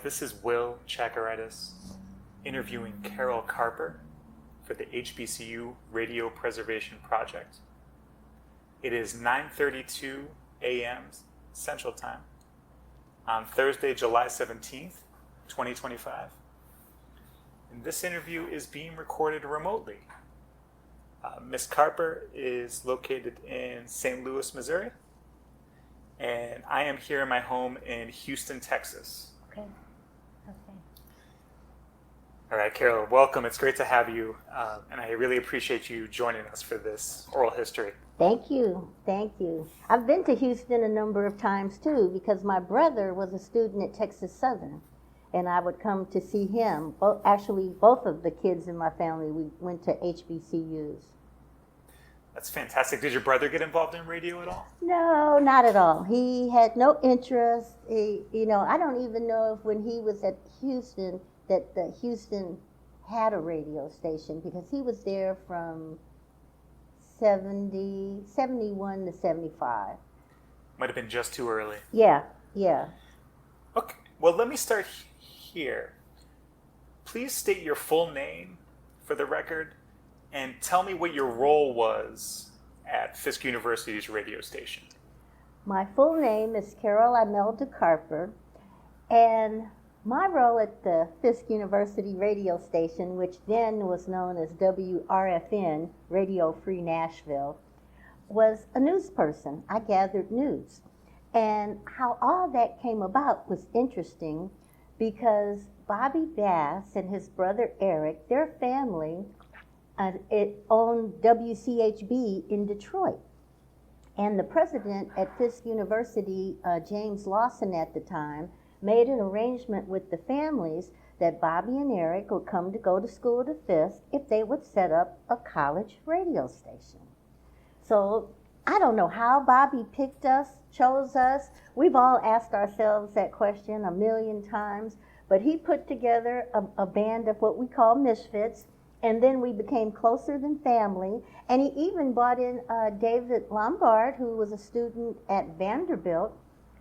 This is Will Tchakirides interviewing Carole Carper for the HBCU Radio Preservation Project. It is 9:32 a.m. Central Time on Thursday, July 17th, 2025. And this interview is being recorded remotely. Ms. Carper is located in St. Louis, Missouri, and I am here in my home in Houston, Texas. Okay. All right, Carole, welcome. It's great to have you, and I really appreciate you joining us for this oral history. Thank you. I've been to Houston a number of times too, because my brother was a student at Texas Southern, and I would come to see him. Both of the kids in my family, we went to HBCUs. That's fantastic. Did your brother get involved in radio at all? No, not at all. He had no interest. I don't even know if when he was at Houston that the Houston had a radio station, because he was there from 71 to 75. Might have been just too early. Yeah. Okay, well, let me start here. Please state your full name for the record and tell me what your role was at Fisk University's radio station. My full name is Carole Carper, and my role at the Fisk University radio station, which then was known as WRFN, Radio Free Nashville, was a newsperson. I gathered news. And how all that came about was interesting, because Bobby Bass and his brother Eric, their family, it owned WCHB in Detroit. And the president at Fisk University, James Lawson at the time, made an arrangement with the families that Bobby and Eric would come to go to school to Fisk if they would set up a college radio station. So I don't know how Bobby picked us, chose us. We've all asked ourselves that question a million times, but he put together a band of what we call misfits, and then we became closer than family. And he even brought in David Lombard, who was a student at Vanderbilt.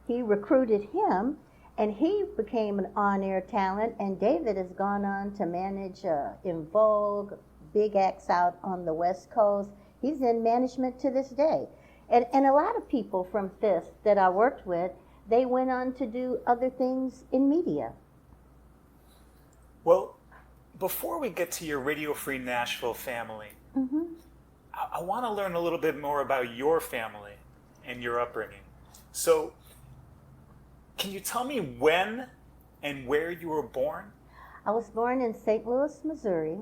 He recruited him, and he became an on-air talent, and David has gone on to manage In Vogue, big acts out on the West Coast. He's in management to this day. And a lot of people from Fisk that I worked with, they went on to do other things in media. Well, before we get to your Radio Free Nashville family, I want to learn a little bit more about your family and your upbringing. So, can you tell me when and where you were born? I was born in St. Louis, Missouri.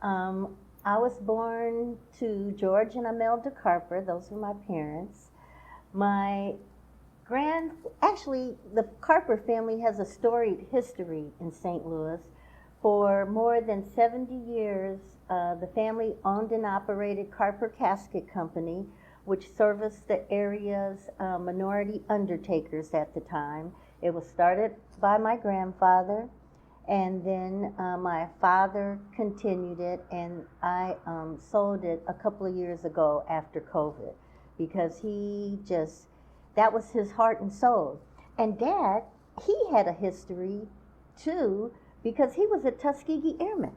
I was born to George and Imelda Carper. Those were my parents. Actually, the Carper family has a storied history in St. Louis. For more than 70 years, the family owned and operated Carper Casket Company, which serviced the area's minority undertakers at the time. It was started by my grandfather, and then my father continued it, and I sold it a couple of years ago after COVID, because that was his heart and soul. And Dad, he had a history too, because he was a Tuskegee Airman.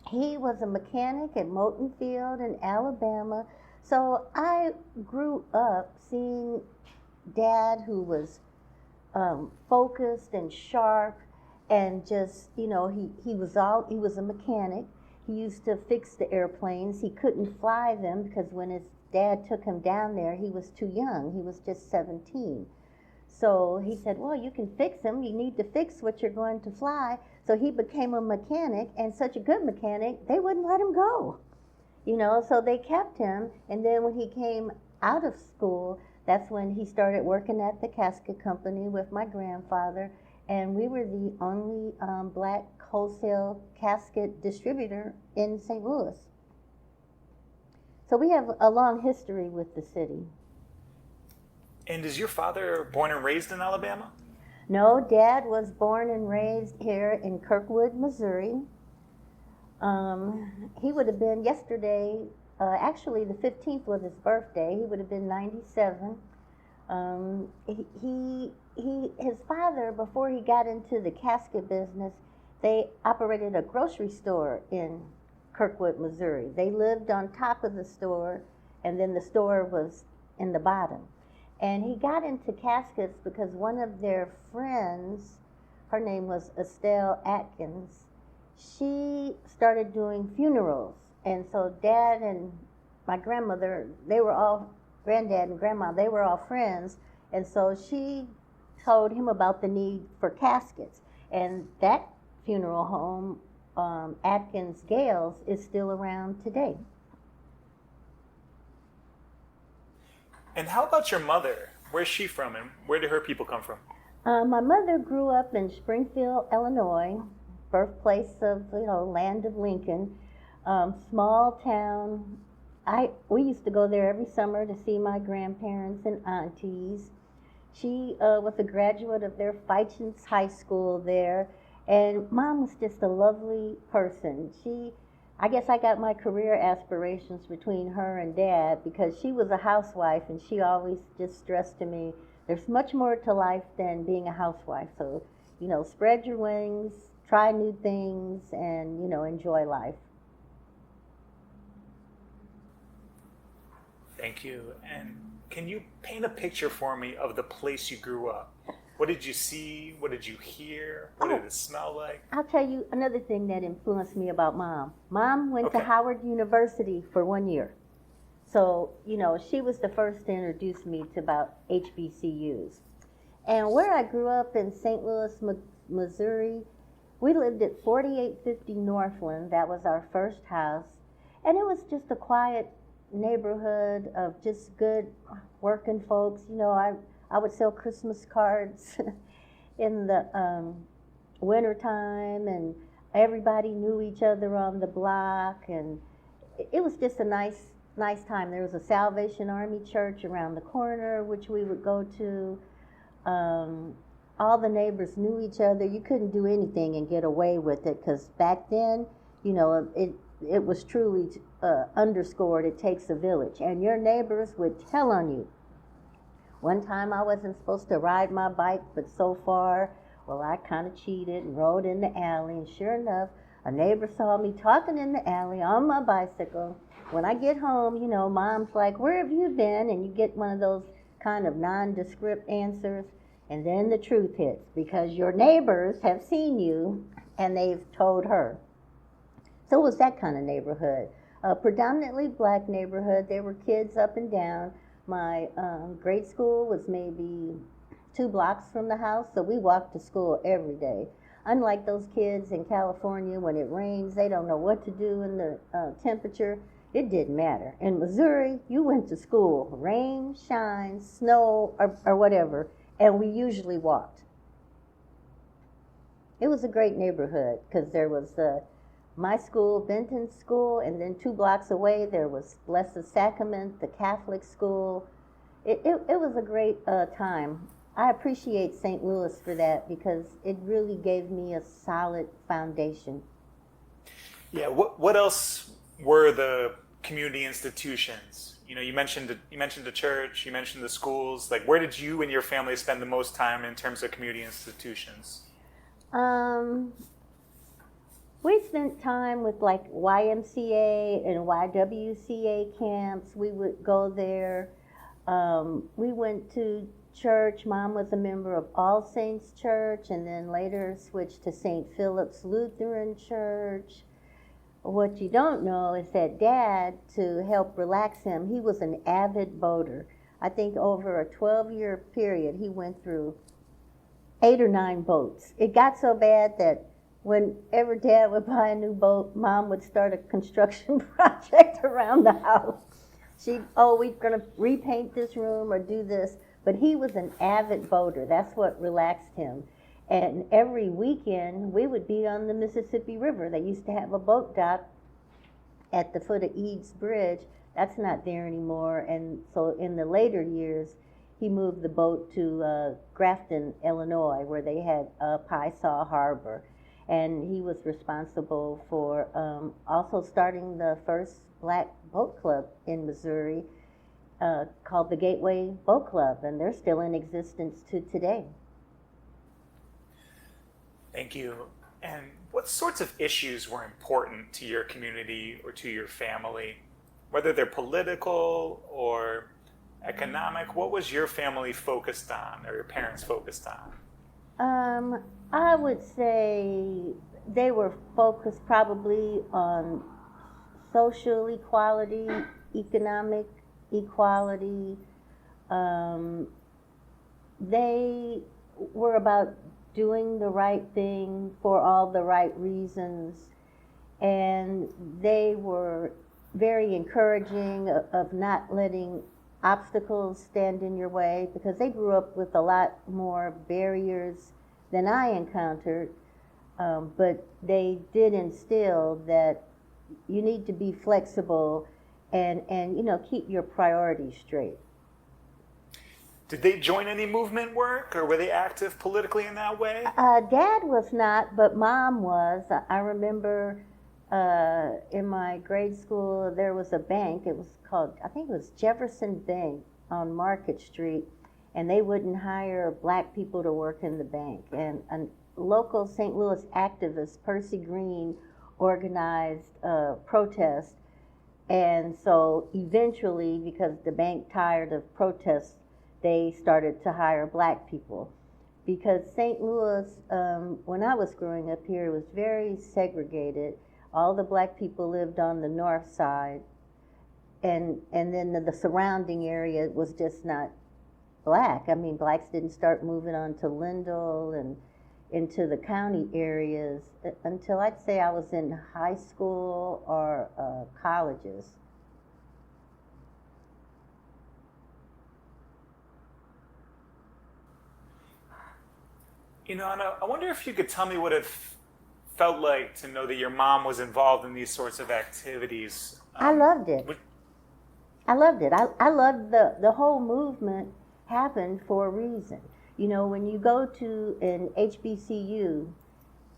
He was a mechanic at Moton Field in Alabama. So I grew up seeing Dad, who was focused and sharp, and just, he was a mechanic. He used to fix the airplanes. He couldn't fly them because when his dad took him down there, he was too young. He was just 17. So he said, well, you can fix them. You need to fix what you're going to fly. So he became a mechanic, and such a good mechanic, they wouldn't let him go. So they kept him. And then when he came out of school, that's when he started working at the casket company with my grandfather. And we were the only black wholesale casket distributor in St. Louis. So we have a long history with the city. And is your father born and raised in Alabama? No, Dad was born and raised here in Kirkwood, Missouri. He would have been yesterday, actually the 15th was his birthday. He would have been 97. He his father, before he got into the casket business, they operated a grocery store in Kirkwood, Missouri. They lived on top of the store, and then the store was in the bottom. And he got into caskets because one of their friends, her name was Estelle Atkins, she started doing funerals. And so Dad and my grandmother, they were all, Granddad and Grandma, they were all friends. And so she told him about the need for caskets. And that funeral home, Atkins Gales, is still around today. And how about your mother? Where's she from, and where did her people come from? My mother grew up in Springfield, Illinois, birthplace of, land of Lincoln. Small town. We used to go there every summer to see my grandparents and aunties. She was a graduate of their Feichens High School there, and Mom was just a lovely person. I guess I got my career aspirations between her and Dad because she was a housewife, and she always just stressed to me, there's much more to life than being a housewife. So, spread your wings, try new things, and, enjoy life. Thank you. And can you paint a picture for me of the place you grew up? What did you see? What did you hear? What did it smell like? I'll tell you another thing that influenced me about Mom. Mom went to Howard University for 1 year. So, she was the first to introduce me to about HBCUs. And where I grew up in St. Louis, Missouri, we lived at 4850 Northland. That was our first house. And it was just a quiet neighborhood of just good working folks. I would sell Christmas cards in the wintertime, and everybody knew each other on the block, and it was just a nice time. There was a Salvation Army church around the corner, which we would go to. All the neighbors knew each other. You couldn't do anything and get away with it, because back then, it was truly underscored, it takes a village, and your neighbors would tell on you. One time I wasn't supposed to ride my bike, but so far, well, I kind of cheated and rode in the alley, and sure enough, a neighbor saw me talking in the alley on my bicycle. When I get home, Mom's like, where have you been? And you get one of those kind of nondescript answers, and then the truth hits, because your neighbors have seen you, and they've told her. So it was that kind of neighborhood. A predominantly black neighborhood. There were kids up and down. My grade school was maybe 2 blocks from the house, so we walked to school every day. Unlike those kids in California, when it rains, they don't know what to do in the temperature. It didn't matter. In Missouri, you went to school, rain, shine, snow, or whatever, and we usually walked. It was a great neighborhood, because there was my school, Benton School, and then 2 blocks away there was Blessed Sacrament, the Catholic school. It was a great time. I appreciate St. Louis for that, because it really gave me a solid foundation. Yeah. What else were the community institutions? You mentioned the church. You mentioned the schools. Like, where did you and your family spend the most time in terms of community institutions? We spent time with like YMCA and YWCA camps. We would go there. We went to church. Mom was a member of All Saints Church, and then later switched to St. Philip's Lutheran Church. What you don't know is that Dad, to help relax him, he was an avid boater. I think over a 12-year period, he went through 8 or 9 boats. It got so bad that whenever Dad would buy a new boat, Mom would start a construction project around the house. We're going to repaint this room or do this. But he was an avid boater. That's what relaxed him. And every weekend, we would be on the Mississippi River. They used to have a boat dock at the foot of Eads Bridge. That's not there anymore. And so in the later years, he moved the boat to Grafton, Illinois, where they had Piesaw Harbor. And he was responsible for also starting the first black boat club in Missouri, called the Gateway Boat Club, and they're still in existence to today. Thank you. And what sorts of issues were important to your community or to your family? Whether they're political or economic, what was your family focused on or your parents focused on? I would say they were focused probably on social equality, economic equality. They were about doing the right thing for all the right reasons, and they were very encouraging of not letting obstacles stand in your way, because they grew up with a lot more barriers than I encountered, but they did instill that you need to be flexible and keep your priorities straight. Did they join any movement work, or were they active politically in that way? Dad was not, but Mom was. I remember in my grade school there was a bank. It was called, I think it was Jefferson Bank on Market Street, and they wouldn't hire black people to work in the bank. And a local St. Louis activist, Percy Green, organized a protest. And so eventually, because the bank tired of protests, they started to hire black people. Because St. Louis, when I was growing up here, was very segregated. All the black people lived on the north side, and then the surrounding area was just not black. I mean, blacks didn't start moving on to Lindell and into the county areas until I'd say I was in high school or colleges. You know, and I wonder if you could tell me what it felt like to know that your mom was involved in these sorts of activities. I loved it. I loved it. I loved the whole movement happened for a reason. You know, when you go to an HBCU,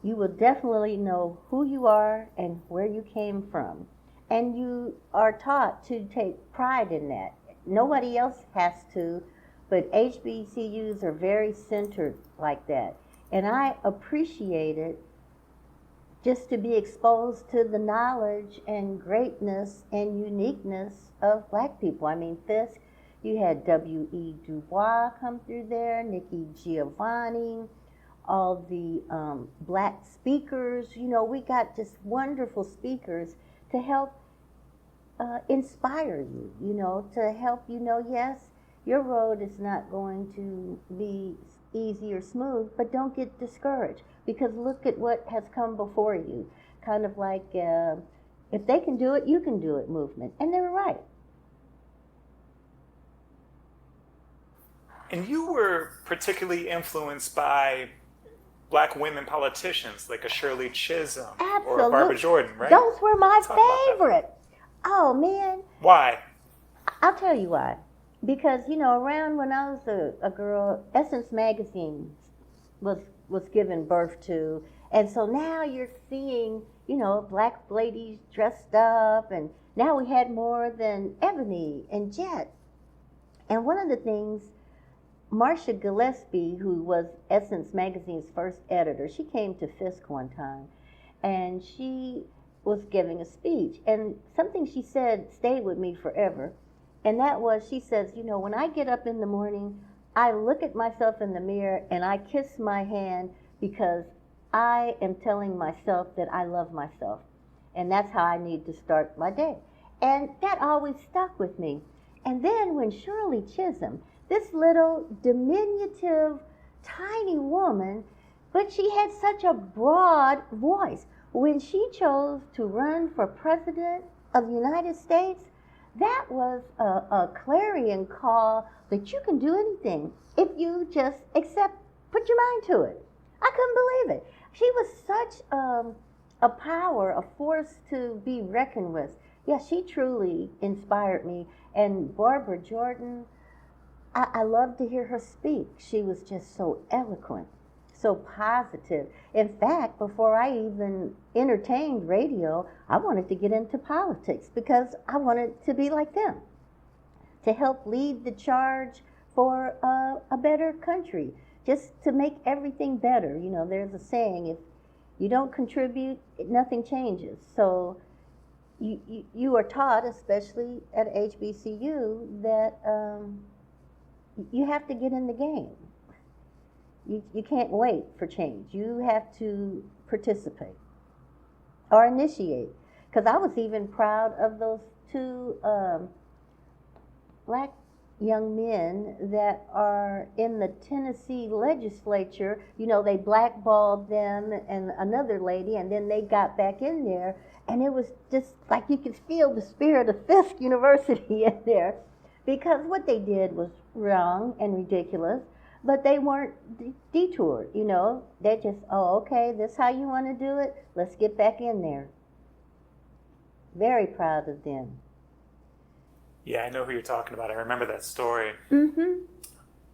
you will definitely know who you are and where you came from. And you are taught to take pride in that. Nobody else has to, but HBCUs are very centered like that. And I appreciate it just to be exposed to the knowledge and greatness and uniqueness of black people. I mean, Fisk, you had W.E. Du Bois come through there, Nikki Giovanni, all the black speakers. You know, we got just wonderful speakers to help inspire you, you know, to help you know, yes, your road is not going to be easy or smooth, but don't get discouraged, because look at what has come before you. Kind of like, if they can do it, you can do it movement. And they were right. And you were particularly influenced by black women politicians like a Shirley Chisholm or a Barbara Jordan, right? Those were my favorite. Oh, man. Why? I'll tell you why. Because, you know, around when I was a girl, Essence magazine was given birth to. And so now you're seeing, you know, black ladies dressed up. And now we had more than Ebony and Jet. And one of the things, Marcia Gillespie, who was Essence magazine's first editor, she came to Fisk one time. And she was giving a speech. And something she said stayed with me forever. And that was, she says, you know, when I get up in the morning, I look at myself in the mirror and I kiss my hand, because I am telling myself that I love myself. And that's how I need to start my day. And that always stuck with me. And then when Shirley Chisholm, this little diminutive, tiny woman, but she had such a broad voice. When she chose to run for president of the United States, that was a clarion call that you can do anything if you just put your mind to it. I couldn't believe it. She was such a power, a force to be reckoned with. Yeah, she truly inspired me. And Barbara Jordan, I loved to hear her speak. She was just so eloquent, so positive. In fact, before I even entertained radio, I wanted to get into politics because I wanted to be like them, to help lead the charge for a better country, just to make everything better. You know, there's a saying, if you don't contribute, nothing changes. So you are taught, especially at HBCU, that you have to get in the game. You can't wait for change. You have to participate or initiate. Because I was even proud of those two black young men that are in the Tennessee legislature. You know, they blackballed them and another lady, and then they got back in there, and it was just like you could feel the spirit of Fisk University in there, because what they did was wrong and ridiculous, but they weren't detoured, you know. They just, oh, okay, this how you want to do it? Let's get back in there. Very proud of them. Yeah, I know who you're talking about. I remember that story. Mm-hmm.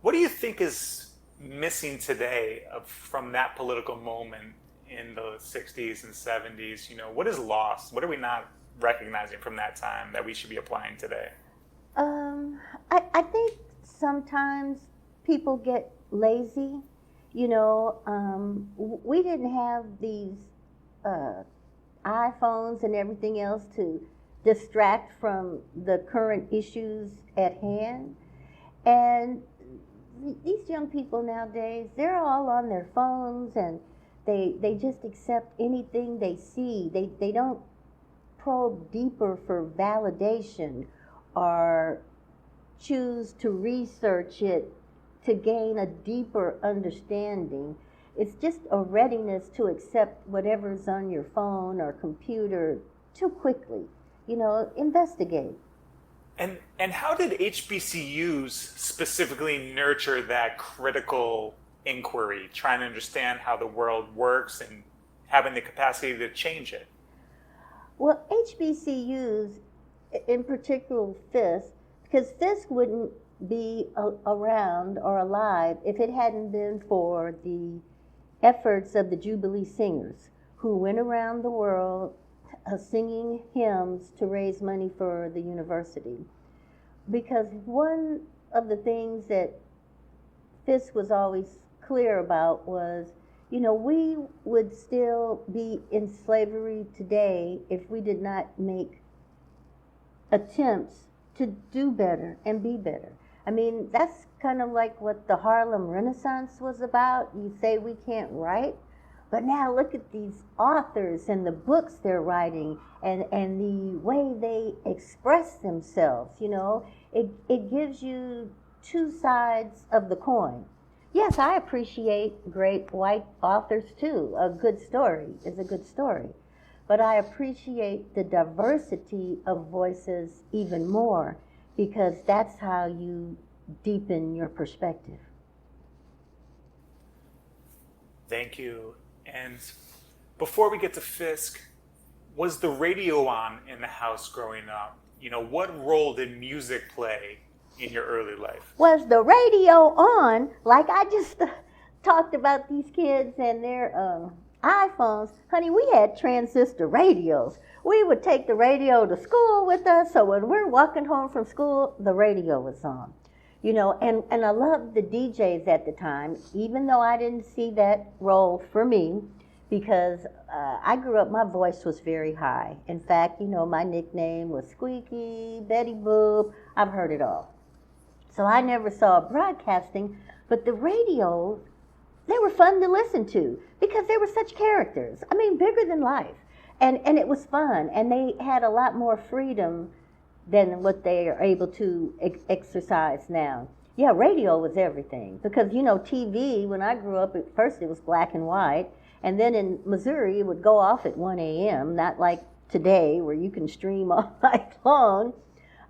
What do you think is missing today from that political moment in the 60s and 70s? You know, what is lost? What are we not recognizing from that time that we should be applying today? I think sometimes people get lazy. You know, we didn't have these iPhones and everything else to distract from the current issues at hand. And these young people nowadays, they're all on their phones, and they just accept anything they see. They don't probe deeper for validation or choose to research it to gain a deeper understanding. It's just a readiness to accept whatever's on your phone or computer too quickly. You know, investigate. And how did HBCUs specifically nurture that critical inquiry, trying to understand how the world works and having the capacity to change it? Well, HBCUs, in particular Fisk, because Fisk wouldn't be around or alive if it hadn't been for the efforts of the Jubilee Singers, who went around the world singing hymns to raise money for the university. Because one of the things that Fisk was always clear about was, you know, we would still be in slavery today if we did not make attempts to do better and be better. I mean, that's kind of like what the Harlem Renaissance was about. You say we can't write, but now look at these authors and the books they're writing and the way they express themselves, you know. It gives you two sides of the coin. Yes, I appreciate great white authors too. A good story is a good story. But I appreciate the diversity of voices even more, because that's how you deepen your perspective. Thank you. And before we get to Fisk, was the radio on in the house growing up? You know, what role did music play in your early life? Was the radio on? Like I just talked about these kids and their iPhones. Honey, we had transistor radios. We would take the radio to school with us, so when we're walking home from school, the radio was on. You know, and I loved the DJs at the time, even though I didn't see that role for me, because I grew up, my voice was very high. In fact, you know, my nickname was Squeaky, Betty Boop, I've heard it all. So I never saw broadcasting, but the radios, they were fun to listen to because they were such characters. I mean, bigger than life. And it was fun, and they had a lot more freedom than what they are able to exercise now. Yeah, radio was everything, because, you know, TV, when I grew up, at first it was black and white, and then in Missouri it would go off at 1 a.m., not like today where you can stream all night long.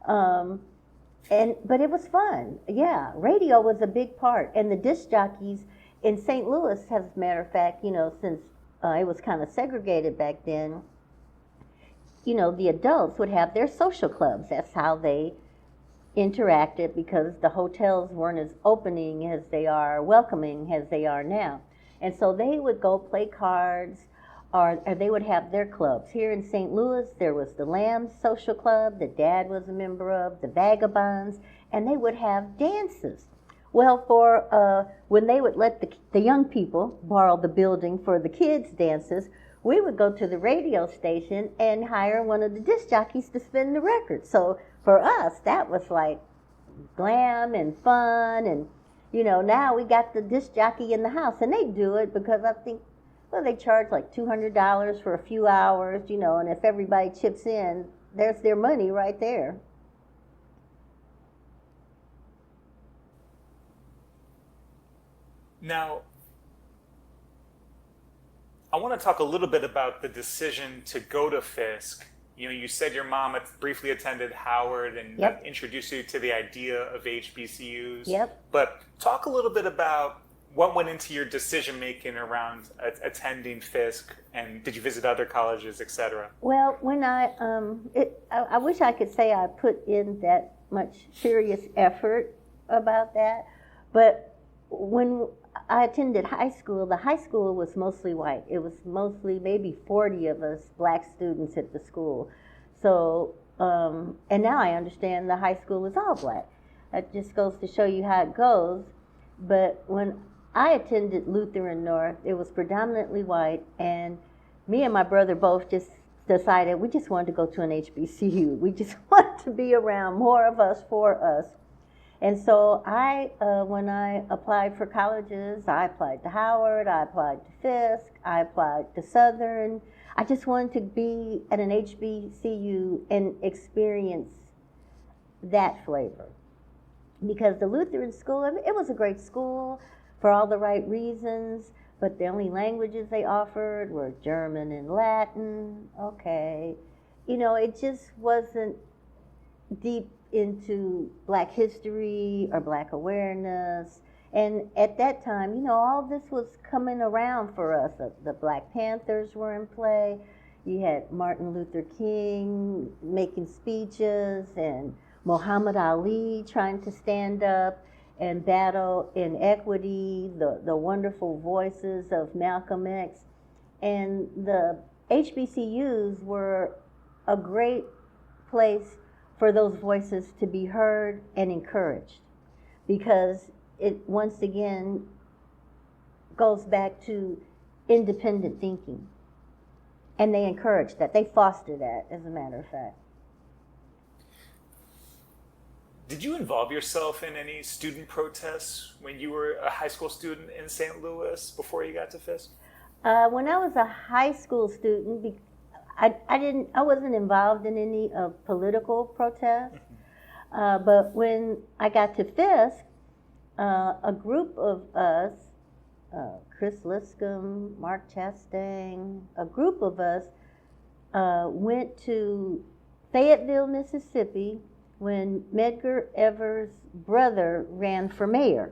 But it was fun. Yeah, radio was a big part, and the disc jockeys in St. Louis, as a matter of fact, you know, since it was kind of segregated back then, you know, the adults would have their social clubs. That's how they interacted, because the hotels weren't as opening as they are, welcoming as they are now. And so they would go play cards, or they would have their clubs. Here in St. Louis, there was the Lambs Social Club that Dad was a member of, the Vagabonds, and they would have dances. Well, for when they would let the young people borrow the building for the kids' dances, we would go to the radio station and hire one of the disc jockeys to spin the record. So for us, that was like glam and fun. And, now we got the disc jockey in the house, and they do it because I think, well, they charge like $200 for a few hours, and if everybody chips in, there's their money right there. Now, I want to talk a little bit about the decision to go to Fisk. You said your mom had briefly attended Howard and Yep. introduced you to the idea of HBCUs. Yep. But talk a little bit about what went into your decision making around attending Fisk, and did you visit other colleges, etc.? Well, when I wish I could say I put in that much serious effort about that, but when I attended high school, the high school was mostly white. It was mostly maybe 40 of us black students at the school. So, and now I understand the high school was all black. That just goes to show you how it goes. But when I attended Lutheran North, it was predominantly white, and me and my brother both just decided we just wanted to go to an HBCU. We just wanted to be around more of us for us. And so when I applied for colleges, I applied to Howard, I applied to Fisk, I applied to Southern. I just wanted to be at an HBCU and experience that flavor. Because the Lutheran school, it was a great school for all the right reasons, but the only languages they offered were German and Latin. Okay. It just wasn't deep into black history or black awareness. And at that time, all this was coming around for us. The Black Panthers were in play. You had Martin Luther King making speeches, and Muhammad Ali trying to stand up and battle inequity, the wonderful voices of Malcolm X. And the HBCUs were a great place for those voices to be heard and encouraged, because it once again goes back to independent thinking. And they encourage that. They foster that, as a matter of fact. Did you involve yourself in any student protests when you were a high school student in St. Louis before you got to Fisk? When I was a high school student, I wasn't involved in any political protests. But when I got to Fisk, a group of us, Chris Liscombe, Mark Chastain, a group of us went to Fayetteville, Mississippi, when Medgar Evers' brother ran for mayor.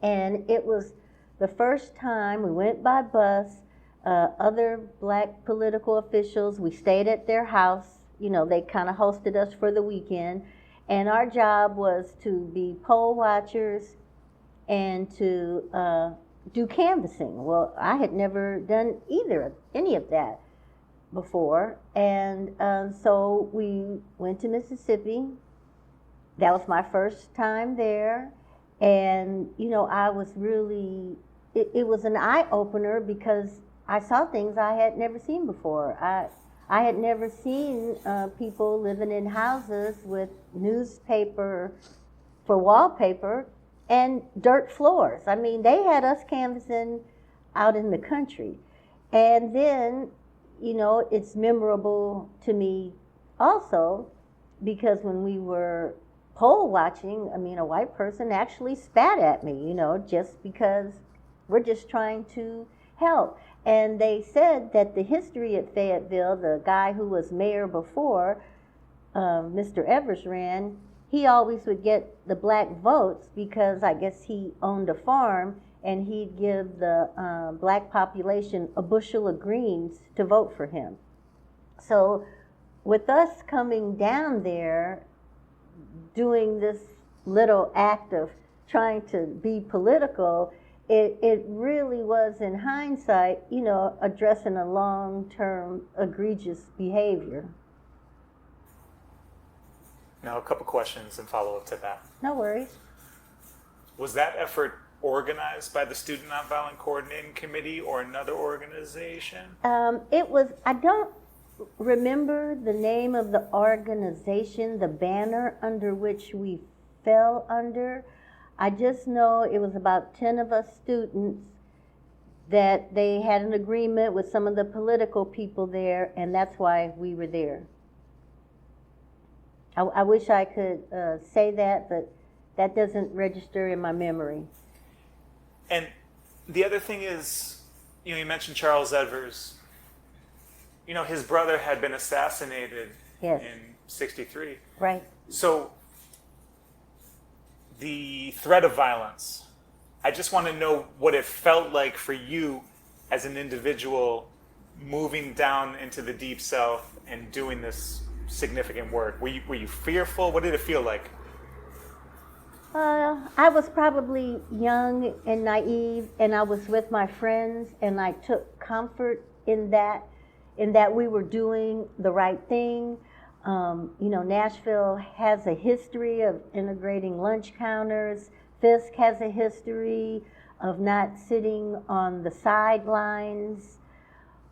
And it was the first time we went by bus. Other black political officials, we stayed at their house. They kind of hosted us for the weekend. And our job was to be poll watchers and to do canvassing. Well, I had never done any of that before. And so we went to Mississippi. That was my first time there. And, I was really, it was an eye-opener because I saw things I had never seen before. I had never seen people living in houses with newspaper for wallpaper and dirt floors. I mean, they had us canvassing out in the country. And then, it's memorable to me also because when we were poll watching, a white person actually spat at me, just because we're just trying to help. And they said that the history at Fayetteville, the guy who was mayor before Mr. Evers ran, he always would get the black votes because I guess he owned a farm, and he'd give the black population a bushel of greens to vote for him. So with us coming down there, doing this little act of trying to be political, it really was, in hindsight, addressing a long-term egregious behavior. Now, a couple questions and follow-up to that. No worries. Was that effort organized by the Student Nonviolent Coordinating Committee or another organization? I don't remember the name of the organization, the banner under which we fell under. I just know it was about 10 of us students that they had an agreement with some of the political people there, and that's why we were there. I wish I could say that, but that doesn't register in my memory. And the other thing is, you mentioned Charles Evers. His brother had been assassinated Yes. in '63. Right. So the threat of violence, I just want to know what it felt like for you as an individual moving down into the Deep South and doing this significant work. Were you fearful? What did it feel like? I was probably young and naive, and I was with my friends, and I took comfort in that we were doing the right thing. Nashville has a history of integrating lunch counters. Fisk has a history of not sitting on the sidelines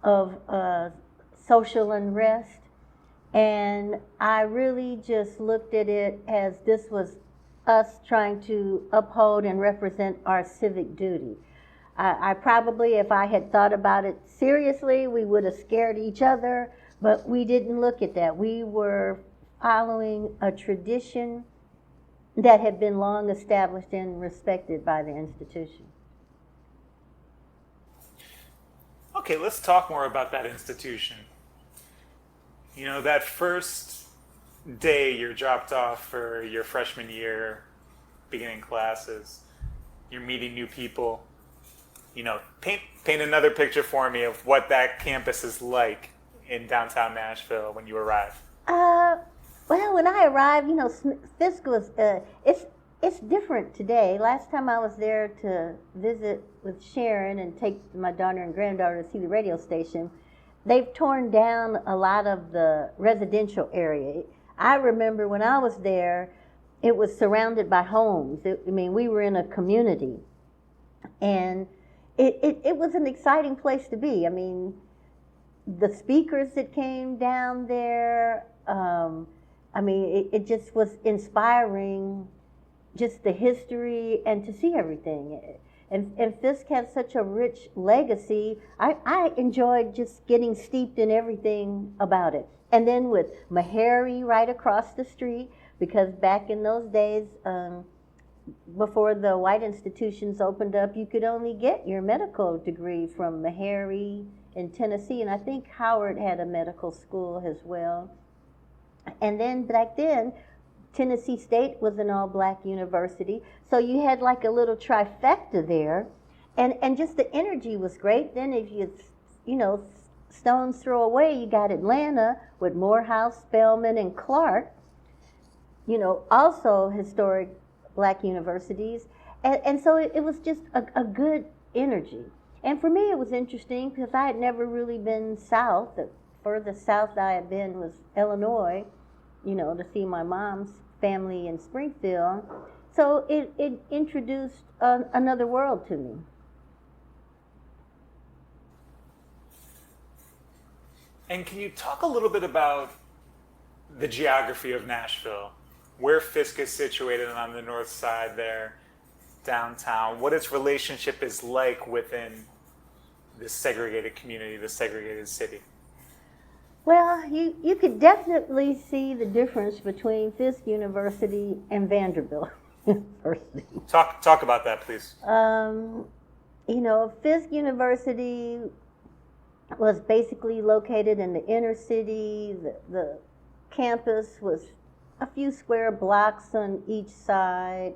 of social unrest. And I really just looked at it as this was us trying to uphold and represent our civic duty. I probably, if I had thought about it seriously, we would have scared each other, but we didn't look at that. We were following a tradition that had been long established and respected by the institution. Okay, let's talk more about that institution. That first day you're dropped off for your freshman year, beginning classes, you're meeting new people. Paint another picture for me of what that campus is like in downtown Nashville when you arrive. Well, when I arrived, Fisk was, it's different today. Last time I was there to visit with Sharon and take my daughter and granddaughter to see the radio station, they've torn down a lot of the residential area. I remember when I was there, it was surrounded by homes. We were in a community. And it was an exciting place to be. The speakers that came down there, it just was inspiring, just the history and to see everything. And Fisk has such a rich legacy. I enjoyed just getting steeped in everything about it. And then with Meharry right across the street, because back in those days, before the white institutions opened up, you could only get your medical degree from Meharry in Tennessee, and I think Howard had a medical school as well. And then back then, Tennessee State was an all-black university, so you had like a little trifecta there, and just the energy was great. Then if you stone's throw away, you got Atlanta with Morehouse, Spelman, and Clark, also historic black universities. And so it was just a good energy. And for me, it was interesting because I had never really been south. The furthest south I had been was Illinois, to see my mom's family in Springfield. So it introduced another world to me. And can you talk a little bit about the geography of Nashville, where Fisk is situated on the north side there, downtown, what its relationship is like within this segregated community, this segregated city? Well, you could definitely see the difference between Fisk University and Vanderbilt University. Talk about that, please. Fisk University was basically located in the inner city. The campus was a few square blocks on each side.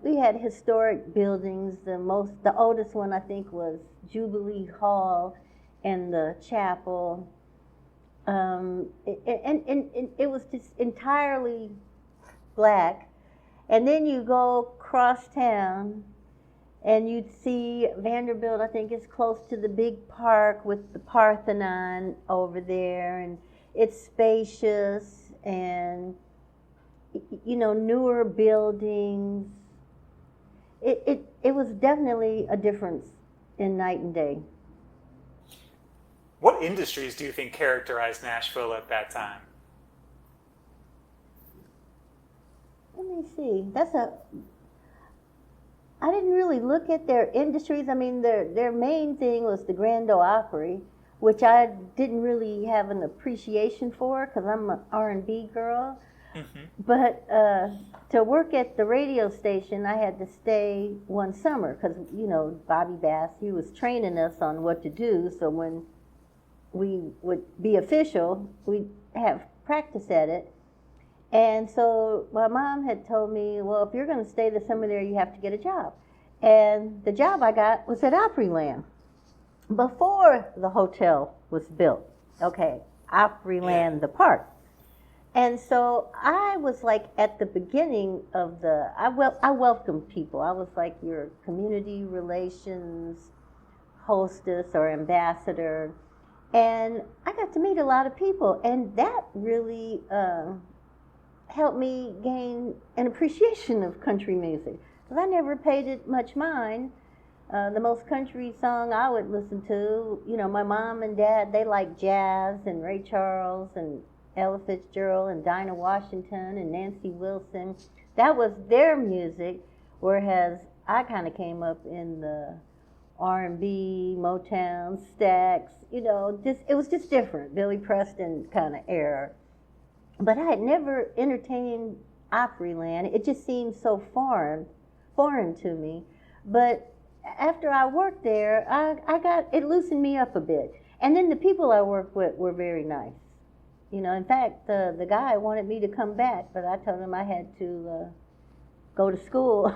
We had historic buildings. The oldest one I think was Jubilee Hall and the chapel. And it was just entirely black. And then you go cross town and you'd see Vanderbilt, I think it's close to the big park with the Parthenon over there, and it's spacious and newer buildings, it was definitely a difference in night and day. What industries do you think characterized Nashville at that time? Let me see. I didn't really look at their industries. I mean, their main thing was the Grand Ole Opry, which I didn't really have an appreciation for because I'm an R&B girl. Mm-hmm. But to work at the radio station, I had to stay one summer because, Bobby Bass, he was training us on what to do. So when we would be official, we'd have practice at it. And so my mom had told me, well, if you're going to stay the summer there, you have to get a job. And the job I got was at Opryland before the hotel was built. Okay, Opryland, the park. And so I was like at the beginning of I welcomed people. I was like your community relations hostess or ambassador. And I got to meet a lot of people. And that really helped me gain an appreciation of country music. Because I never paid it much mind. The most country song I would listen to, my mom and dad, they liked jazz and Ray Charles and Ella Fitzgerald and Dinah Washington and Nancy Wilson. That was their music, whereas I kind of came up in the R&B, Motown, Stax, it was just different, Billy Preston kind of era. But I had never entertained Opryland. It just seemed so foreign to me. But after I worked there, it loosened me up a bit. And then the people I worked with were very nice. In fact, the guy wanted me to come back, but I told him I had to go to school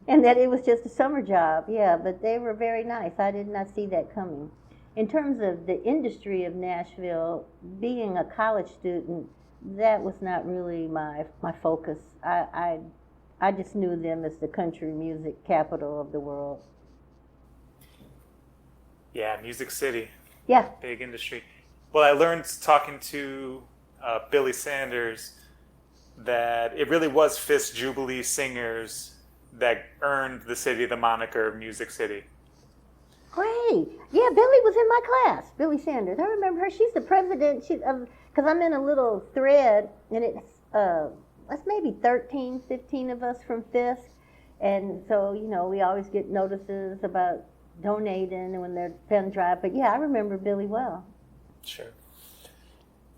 and that it was just a summer job. Yeah, but they were very nice. I did not see that coming. In terms of the industry of Nashville, being a college student, that was not really my focus. I just knew them as the country music capital of the world. Yeah, Music City. Yeah. Big industry. Well, I learned talking to Billy Sanders that it really was Fisk Jubilee singers that earned the city the moniker of Music City. Great. Yeah, Billy was in my class, Billy Sanders. I remember her. She's the president because I'm in a little thread, and that's maybe 13, 15 of us from Fisk. And so, we always get notices about donating when their pen drive. But yeah, I remember Billy well. Sure.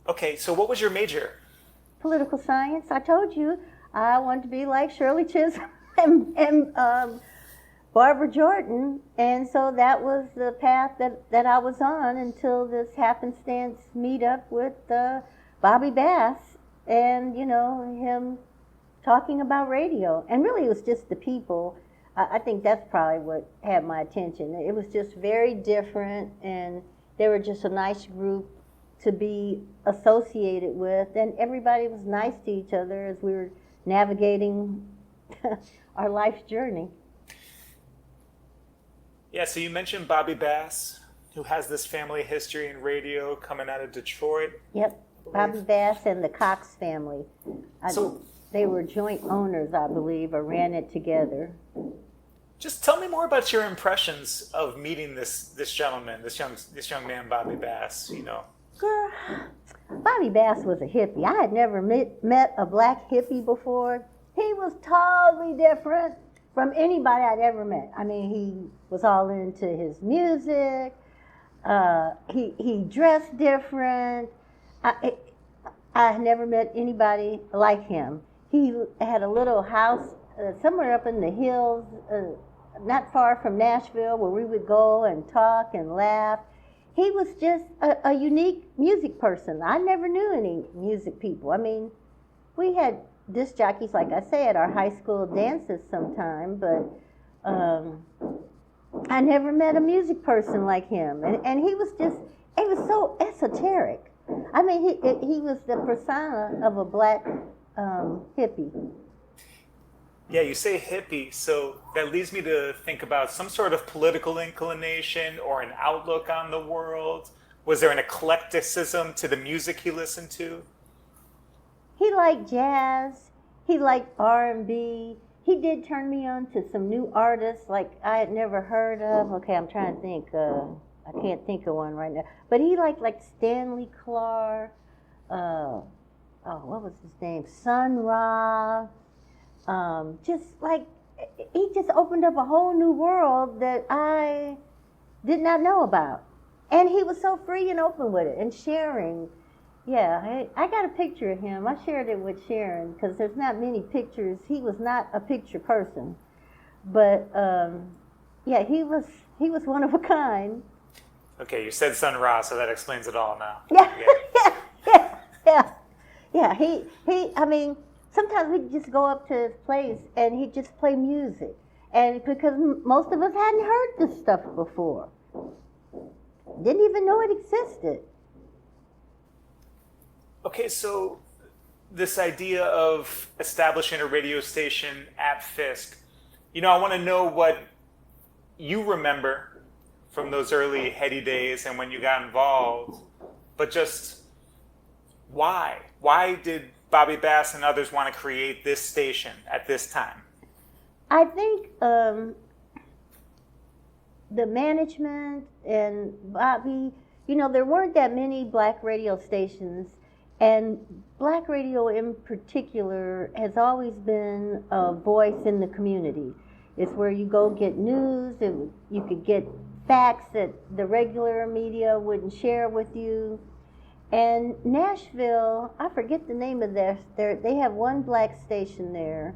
Okay, so what was your major? Political science. I told you I wanted to be like Shirley Chisholm and Barbara Jordan, and so that was the path that I was on until this happenstance meetup with Bobby Bass and, him talking about radio. And really it was just the people. I think that's probably what had my attention. It was just very different, and they were just a nice group to be associated with, and everybody was nice to each other as we were navigating our life's journey. Yeah, so you mentioned Bobby Bass, who has this family history in radio coming out of Detroit. Yep, Bobby Bass and the Cox family. They were joint owners, I believe, or ran it together. Just tell me more about your impressions of meeting this gentleman, this young man, Bobby Bass. Girl, Bobby Bass was a hippie. I had never met a black hippie before. He was totally different from anybody I'd ever met. I mean, he was all into his music. He dressed different. I never met anybody like him. He had a little house somewhere up in the hills, not far from Nashville, where we would go and talk and laugh. He was just a unique music person. I never knew any music people. I mean, we had disc jockeys, like I say, at our high school dances sometime, but I never met a music person like him. And he was so esoteric. I mean, he was the persona of a black hippie. Yeah, you say hippie, so that leads me to think about some sort of political inclination or an outlook on the world. Was there an eclecticism to the music he listened to? He liked jazz. He liked R&B. he did turn me on to some new artists like I had never heard of. Okay, I'm trying to think. I can't think of one right now. But he like Stanley Clark. What was his name? Sun Ra. Just like he just opened up a whole new world that I did not know about. And he was so free and open with it and sharing. Yeah, I got a picture of him. I shared it with Sharon because there's not many pictures. He was not a picture person. But, yeah, he was one of a kind. Okay, you said Sun Ra, so that explains it all now. Yeah, I mean, sometimes we'd just go up to his place and he'd just play music. And because most of us hadn't heard this stuff before. Didn't even know it existed. Okay, so this idea of establishing a radio station at Fisk, I want to know what you remember from those early heady days and when you got involved, but just why? Why did Bobby Bass and others want to create this station at this time? I think the management and Bobby, there weren't that many black radio stations, and black radio in particular has always been a voice in the community. It's where you go get news, and you could get facts that the regular media wouldn't share with you. And Nashville, I forget the name of they have one black station there,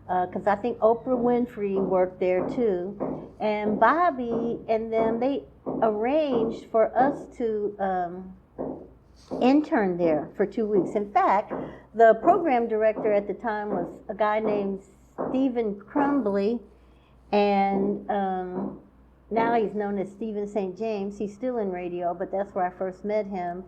because I think Oprah Winfrey worked there too. And Bobby and them, they arranged for us to intern there for 2 weeks. In fact, the program director at the time was a guy named Stephen Crumbly, and now he's known as Stephen St. James. He's still in radio, but that's where I first met him.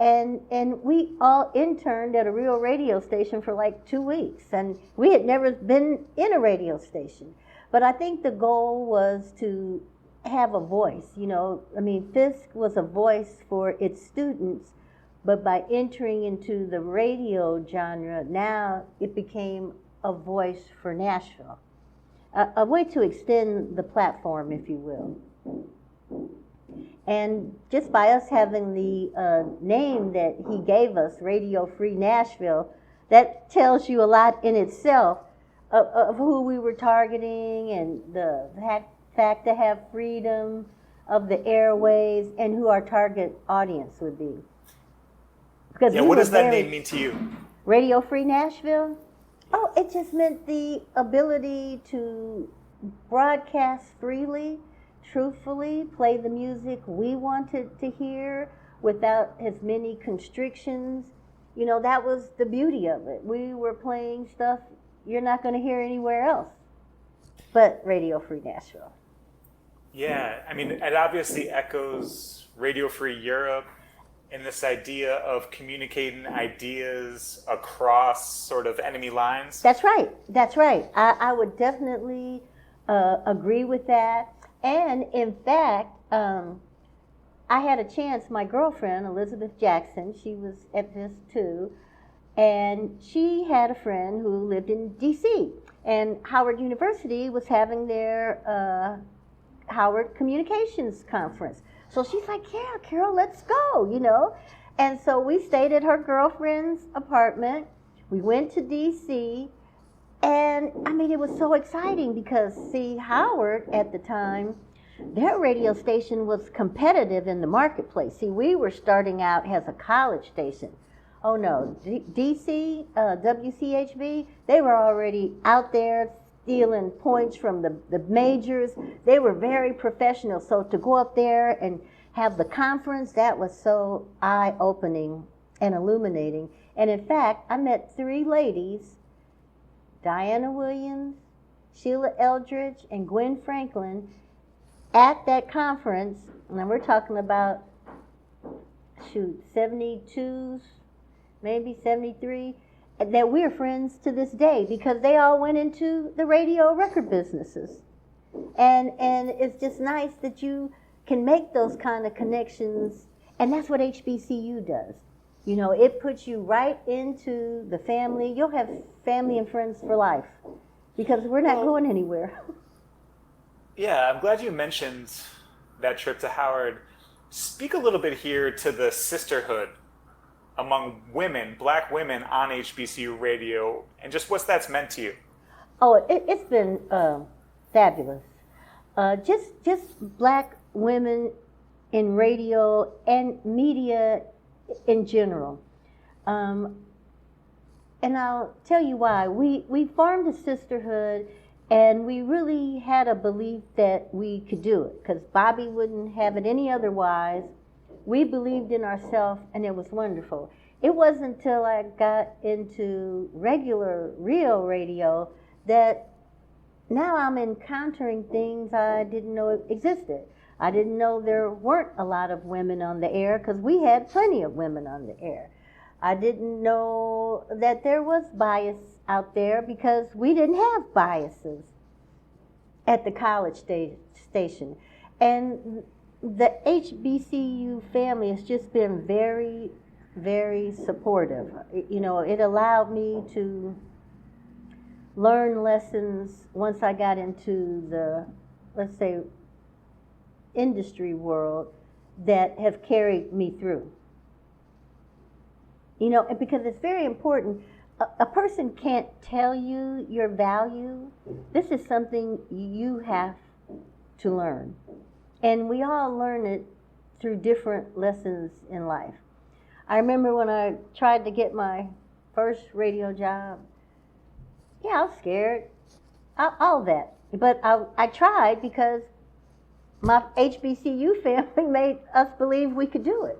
And we all interned at a real radio station for like 2 weeks. And we had never been in a radio station. But I think the goal was to have a voice. Fisk was a voice for its students. But by entering into the radio genre, now it became a voice for Nashville. A way to extend the platform, if you will. And just by us having the name that he gave us, Radio Free Nashville, that tells you a lot in itself of who we were targeting and the fact to have freedom of the airways and who our target audience would be. Because what does that name mean to you? Radio Free Nashville? Oh, it just meant the ability to broadcast freely, truthfully, play the music we wanted to hear without as many constrictions. That was the beauty of it. We were playing stuff you're not going to hear anywhere else but Radio Free Nashville. Yeah, it obviously echoes Radio Free Europe and this idea of communicating ideas across sort of enemy lines. That's right. I would definitely agree with that. And in fact, I had a chance, my girlfriend, Elizabeth Jackson, she was at this too, and she had a friend who lived in D.C., and Howard University was having their Howard Communications Conference. So she's like, yeah, Carole, let's go, And so we stayed at her girlfriend's apartment. We went to D.C., and it was so exciting because, see, Howard at the time, their radio station was competitive in the marketplace. See, we were starting out as a college station. Oh no, DC, WCHB, they were already out there stealing points from the majors. They were very professional. So to go up there and have the conference, that was so eye-opening and illuminating. And in fact, I met 3 ladies, Diana Williams, Sheila Eldridge, and Gwen Franklin, at that conference. And we're talking about, 72s, maybe 73, that we're friends to this day because they all went into the radio record businesses. And it's just nice that you can make those kind of connections, and that's what HBCU does. It puts you right into the family. You'll have family and friends for life because we're not going anywhere. Yeah, I'm glad you mentioned that trip to Howard. Speak a little bit here to the sisterhood among women, black women on HBCU radio, and just what that's meant to you. Oh, it's been fabulous. Just black women in radio and media in general. And I'll tell you why. We formed a sisterhood, and we really had a belief that we could do it, because Bobby wouldn't have it any otherwise. We believed in ourselves, and it was wonderful. It wasn't until I got into regular, real radio that now I'm encountering things I didn't know existed. I didn't know there weren't a lot of women on the air, because we had plenty of women on the air. I didn't know that there was bias out there, because we didn't have biases at the college station. And the HBCU family has just been very, very supportive. You know, it allowed me to learn lessons once I got into the, let's say, industry world that have carried me through. You know, because it's very important. A person can't tell you your value. This is something you have to learn. And we all learn it through different lessons in life. I remember when I tried to get my first radio job, yeah, I was scared, all that. But I tried because my HBCU family made us believe we could do it.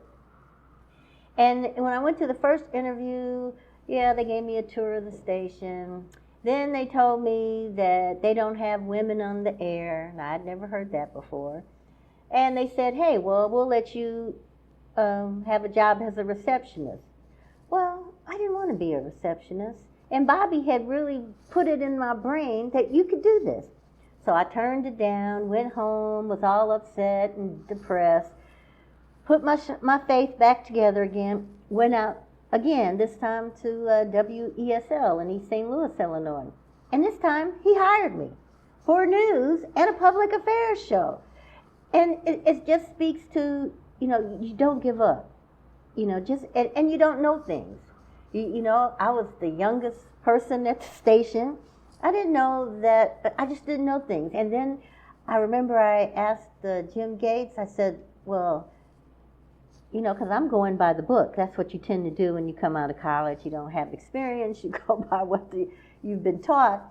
And when I went to the first interview, yeah, they gave me a tour of the station. Then they told me that they don't have women on the air, and I'd never heard that before. And they said, hey, well, we'll let you have a job as a receptionist. Well, I didn't want to be a receptionist. And Bobby had really put it in my brain that you could do this. So I turned it down, went home, was all upset and depressed, put my faith back together again, went out again, this time to WESL in East St. Louis, Illinois. And this time he hired me for news and a public affairs show. And it just speaks to, you know, you don't give up. You know, just, and you don't know things. You know, I was the youngest person at the station. I didn't know that, I just didn't know things. And then I remember I asked Jim Gates, I said, well, you know, because I'm going by the book. That's what you tend to do when you come out of college. You don't have experience. You go by what you've been taught.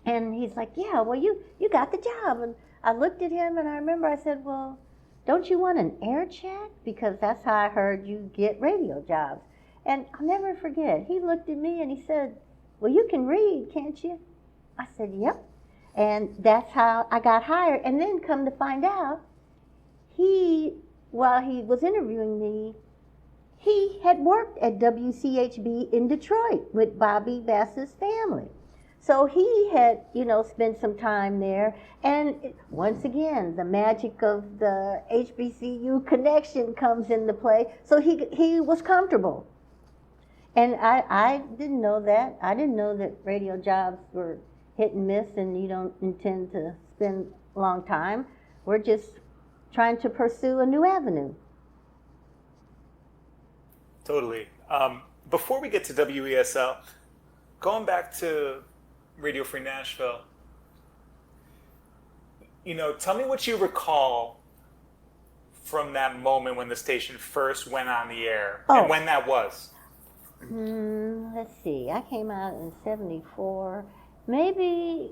And he's like, yeah, well, you got the job. And I looked at him, and I remember I said, well, don't you want an air check? Because that's how I heard you get radio jobs. And I'll never forget. He looked at me, and he said, well, you can read, can't you? I said, yep. And that's how I got hired. And then come to find out, while he was interviewing me, he had worked at WCHB in Detroit with Bobby Bass's family. So he had, you know, spent some time there. And once again, the magic of the HBCU connection comes into play. So he was comfortable. And I didn't know that. I didn't know that radio jobs were hit and miss and you don't intend to spend a long time. We're just trying to pursue a new avenue. Totally. Before we get to WESL, going back to Radio Free Nashville, you know, tell me what you recall from that moment when the station first went on the air and when that was. Let's see. I came out in 74. Maybe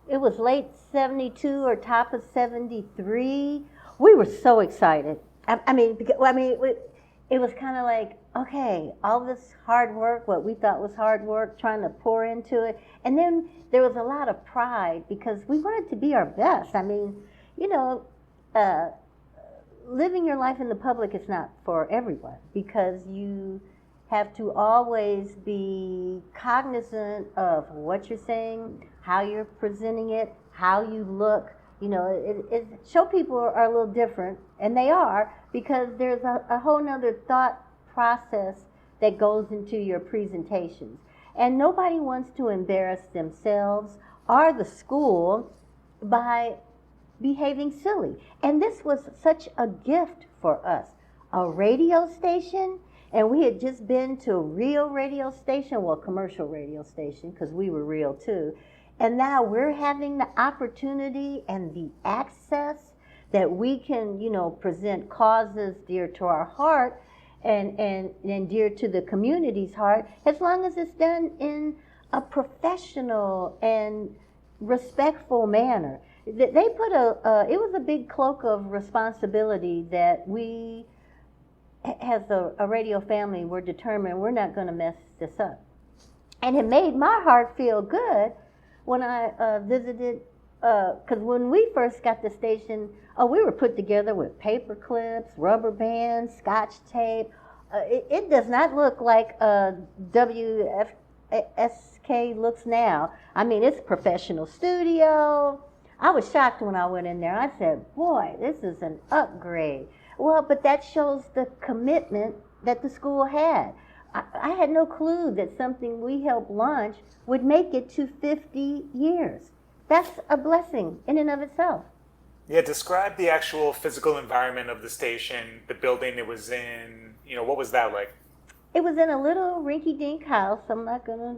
it was late 72 or top of 73. We were so excited. I mean, it was kind of like, okay, all this hard work, what we thought was hard work, trying to pour into it. And then there was a lot of pride because we wanted to be our best. I mean, you know, living your life in the public is not for everyone because you have to always be cognizant of what you're saying, how you're presenting it, how you look. You know, show people are a little different, and they are, because there's a whole nother thought process that goes into your presentations. And nobody wants to embarrass themselves or the school by behaving silly. And this was such a gift for us. A radio station, and we had just been to a real radio station, well, commercial radio station, because we were real too. And now we're having the opportunity and the access that we can, present causes dear to our heart and dear to the community's heart, as long as it's done in a professional and respectful manner. They put it was a big cloak of responsibility that we, as a radio family, we're determined we're not going to mess this up. And it made my heart feel good when I visited, because when we first got the station, we were put together with paper clips, rubber bands, scotch tape. It does not look like WFSK looks now. I mean, it's a professional studio. I was shocked when I went in there. I said, boy, this is an upgrade. Well, but that shows the commitment that the school had. I had no clue that something we helped launch would make it to 50 years. That's a blessing in and of itself. Yeah, describe the actual physical environment of the station, the building it was in. What was that like? It was in a little rinky-dink house. I'm not gonna,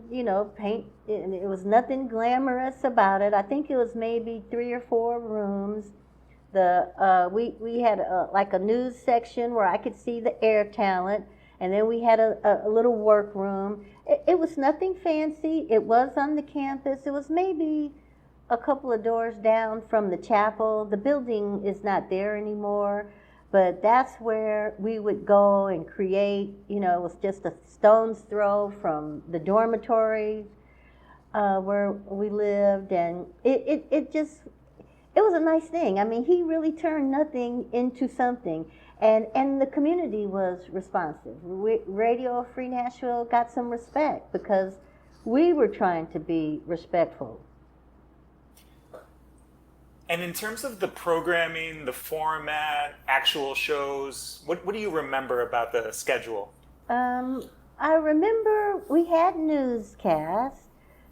paint. It was nothing glamorous about it. I think it was maybe 3 or 4 rooms. We had like a news section where I could see the air talent, and then we had a little workroom. It was nothing fancy. It was on the campus. It was maybe a couple of doors down from the chapel. The building is not there anymore. But that's where we would go and create, it was just a stone's throw from the dormitory where we lived. And it was a nice thing. I mean, he really turned nothing into something. And the community was responsive. Radio Free Nashville got some respect because we were trying to be respectful. And in terms of the programming, the format, actual shows, what do you remember about the schedule? I remember we had newscasts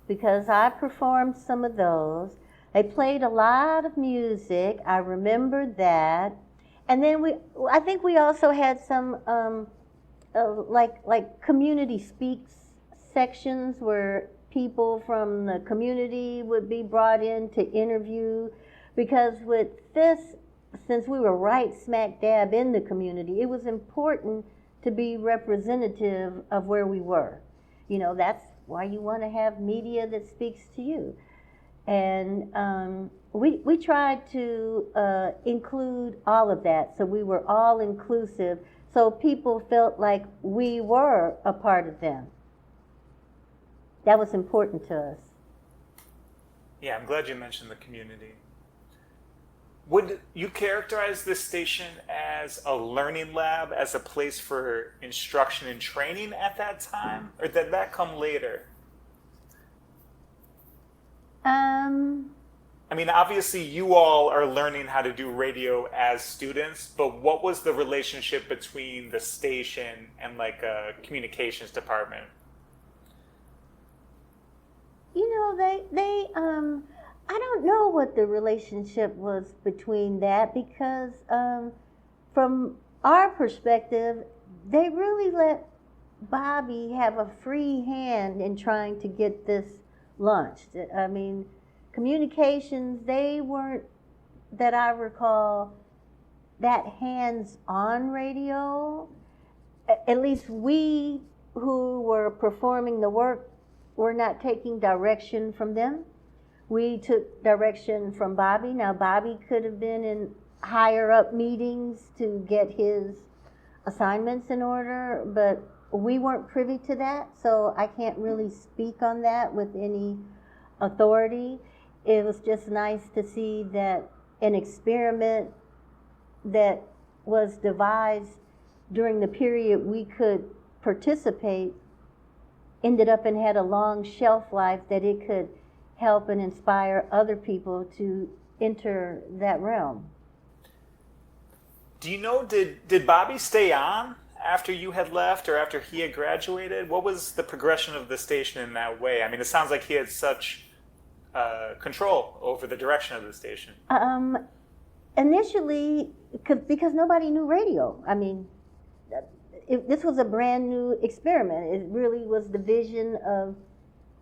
because I performed some of those. They played a lot of music. I remember that. And then I think we also had some like community speaks sections where people from the community would be brought in to interview. Because with this, since we were right smack dab in the community, it was important to be representative of where we were. That's why you want to have media that speaks to you. And we tried to include all of that, so we were all inclusive, so people felt like we were a part of them. That was important to us. Yeah, I'm glad you mentioned the community. Would you characterize this station as a learning lab, as a place for instruction and training at that time? Or did that come later? I mean, obviously you all are learning how to do radio as students, but what was the relationship between the station and like a communications department? I don't know what the relationship was between that because from our perspective, they really let Bobby have a free hand in trying to get this launched. I mean, communications, they weren't, that I recall, that hands-on radio. At least we who were performing the work were not taking direction from them. We took direction from Bobby. Now, Bobby could have been in higher up meetings to get his assignments in order, but we weren't privy to that, so I can't really speak on that with any authority. It was just nice to see that an experiment that was devised during the period we could participate ended up and had a long shelf life that it could help and inspire other people to enter that realm. Do you know, did Bobby stay on after you had left or after he had graduated? What was the progression of the station in that way? I mean, it sounds like he had such control over the direction of the station. Initially, because nobody knew radio. I mean, this was a brand new experiment. It really was the vision of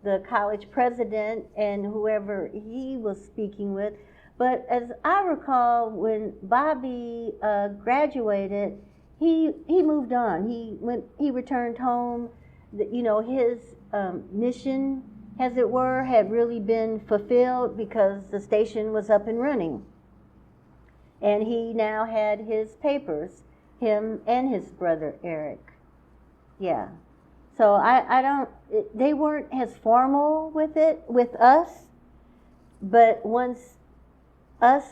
the college president and whoever he was speaking with. But as I recall, when Bobby graduated, he moved on. He returned home. His mission, as it were, had really been fulfilled because the station was up and running. And he now had his papers, him and his brother Eric. Yeah. So they weren't as formal with it, with us, but once us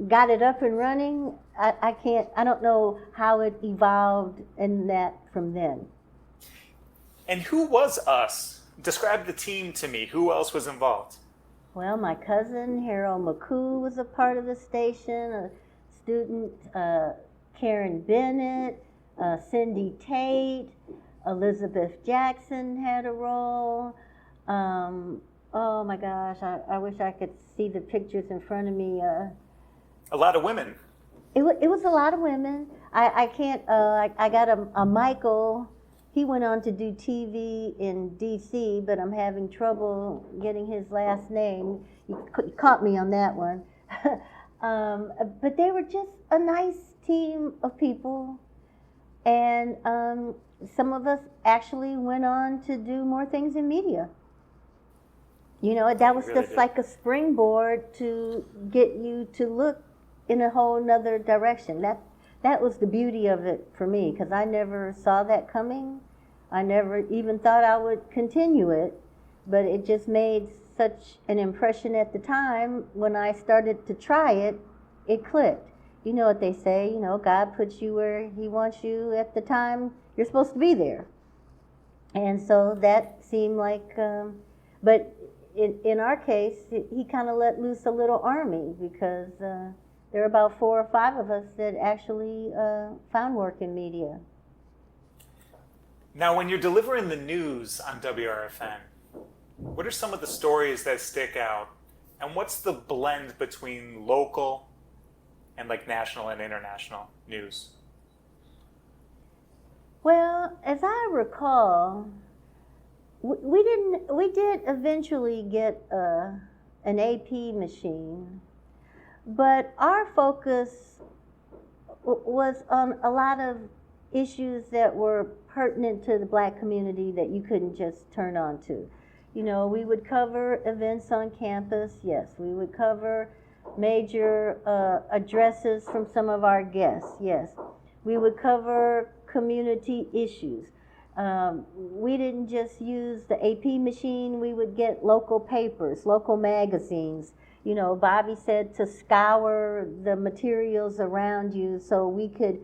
got it up and running, I don't know how it evolved in that from then. And who was us? Describe the team to me. Who else was involved? Well, my cousin Harold McCoo was a part of the station, a student, Karen Bennett, Cindy Tate, Elizabeth Jackson had a role. Oh my gosh, I wish I could see the pictures in front of me. A lot of women. It was a lot of women. I can't, I got a Michael. He went on to do TV in D.C., but I'm having trouble getting his last name. You caught me on that one. But they were just a nice team of people. And some of us actually went on to do more things in media. That was really just like a springboard to get you to look in a whole nother direction. That was the beauty of it for me, because I never saw that coming. I never even thought I would continue it, but it just made such an impression at the time. When I started to try it, it clicked. You know what they say, God puts you where he wants you at the time you're supposed to be there. And so that seemed like, but in our case, he kind of let loose a little army, because there were about 4 or 5 of us that actually found work in media. Now, when you're delivering the news on WRFN, what are some of the stories that stick out? And what's the blend between local and like national and international news? Well, as I recall, we did eventually get an AP machine, but our focus was on a lot of issues that were pertinent to the black community that you couldn't just turn on to. We would cover events on campus, yes. We would cover major addresses from some of our guests, yes. We would cover community issues. We didn't just use the AP machine, we would get local papers, local magazines. Bobby said to scour the materials around you so we could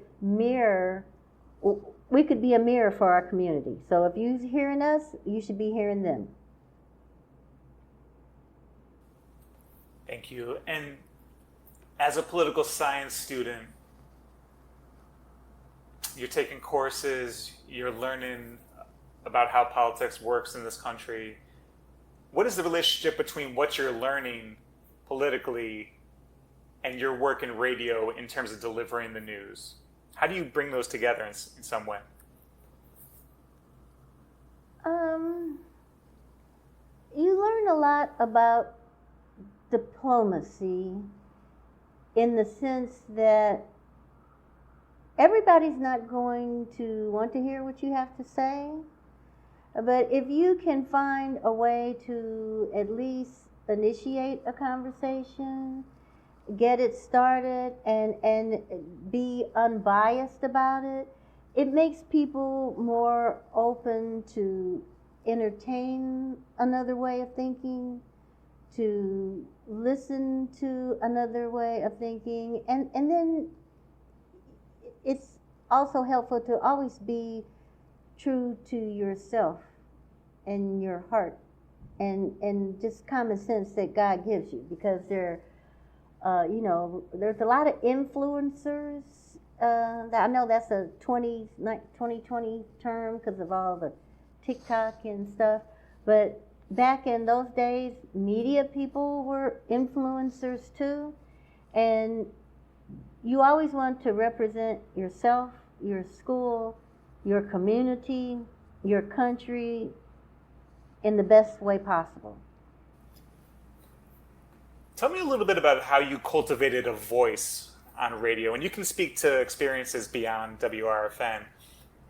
be a mirror for our community. So if you're hearing us, you should be hearing them. Thank you. And as a political science student, you're taking courses, you're learning about how politics works in this country. What is the relationship between what you're learning politically and your work in radio in terms of delivering the news? How do you bring those together in some way? You learn a lot about diplomacy in the sense that everybody's not going to want to hear what you have to say, but if you can find a way to at least initiate a conversation, get it started, and be unbiased about it, it makes people more open to entertain another way of thinking, to listen to another way of thinking, and then it's also helpful to always be true to yourself and your heart and just common sense that God gives you, because there's a lot of influencers I know that's a 2020 term because of all the TikTok and stuff, but back in those days, media people were influencers too, and you always want to represent yourself, your school, your community, your country in the best way possible. Tell me a little bit about how you cultivated a voice on radio, and you can speak to experiences beyond WRFN,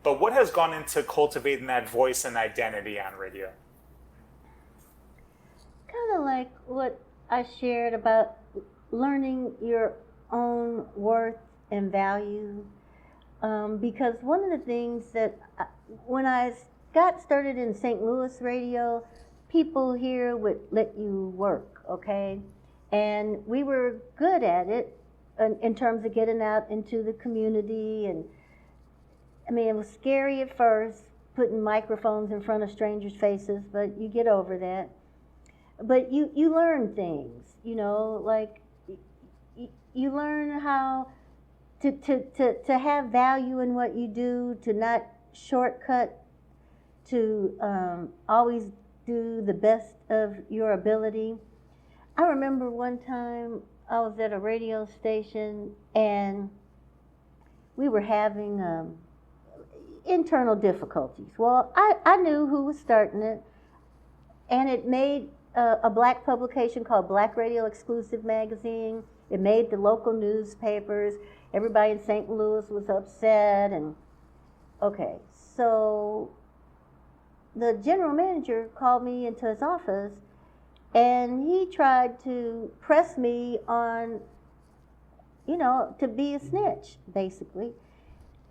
but what has gone into cultivating that voice and identity on radio? Kind of like what I shared about learning your own worth and value, because one of the things that when I got started in St. Louis radio, people here would let you work, okay? And we were good at it in terms of getting out into the community. And I mean, it was scary at first, putting microphones in front of strangers' faces, but you get over that. But you learn things, you know, like you learn how to have value in what you do, to not shortcut, to always do the best of your ability. I remember one time I was at a radio station and we were having internal difficulties. Well, I knew who was starting it, and it made a black publication called Black Radio Exclusive Magazine. It made the local newspapers. Everybody in St. Louis was upset, and okay, so the general manager called me into his office, and he tried to press me on, you know, to be a snitch, basically.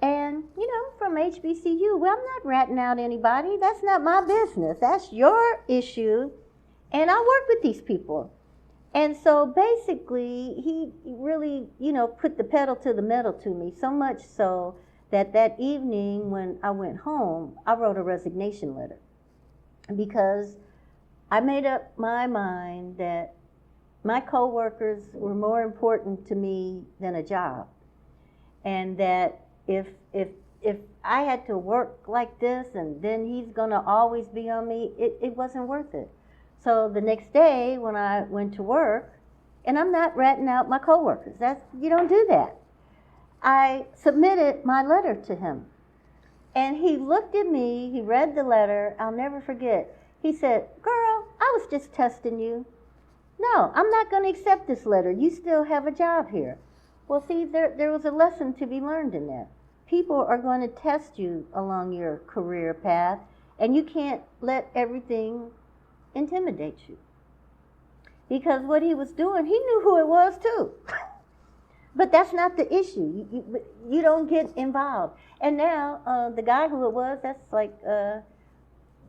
And, you know, from HBCU, well, I'm not ratting out anybody. That's not my business. That's your issue. And I work with these people. And so basically, he really, you know, put the pedal to the metal to me, so much so that evening when I went home, I wrote a resignation letter. Because I made up my mind that my coworkers were more important to me than a job. And that if I had to work like this and then he's gonna always be on me, it wasn't worth it. So the next day when I went to work, and I'm not ratting out my coworkers, you don't do that. I submitted my letter to him. And he looked at me, he read the letter, I'll never forget. He said, "Girl, I was just testing you. No, I'm not going to accept this letter. You still have a job here." Well, see, there was a lesson to be learned in that. People are going to test you along your career path, and you can't let everything intimidate you. Because what he was doing, he knew who it was too. But that's not the issue. You don't get involved. And now, the guy who it was, that's like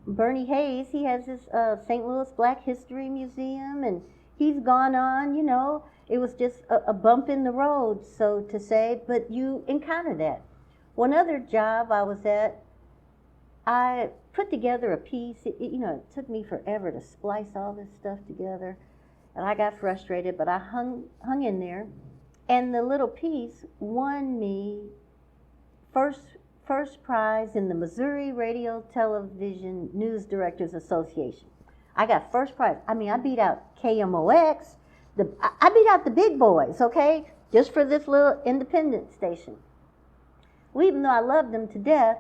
Bernie Hayes, he has his St. Louis Black History Museum, and he's gone on, you know. It was just a bump in the road, so to say, but you encounter that. One other job I was at, I put together a piece. It took me forever to splice all this stuff together, and I got frustrated, but I hung in there, and the little piece won me first prize in the Missouri Radio Television News Directors Association. I got first prize. I mean, I beat out KMOX. I beat out the big boys, okay, just for this little independent station. Well, even though I loved them to death,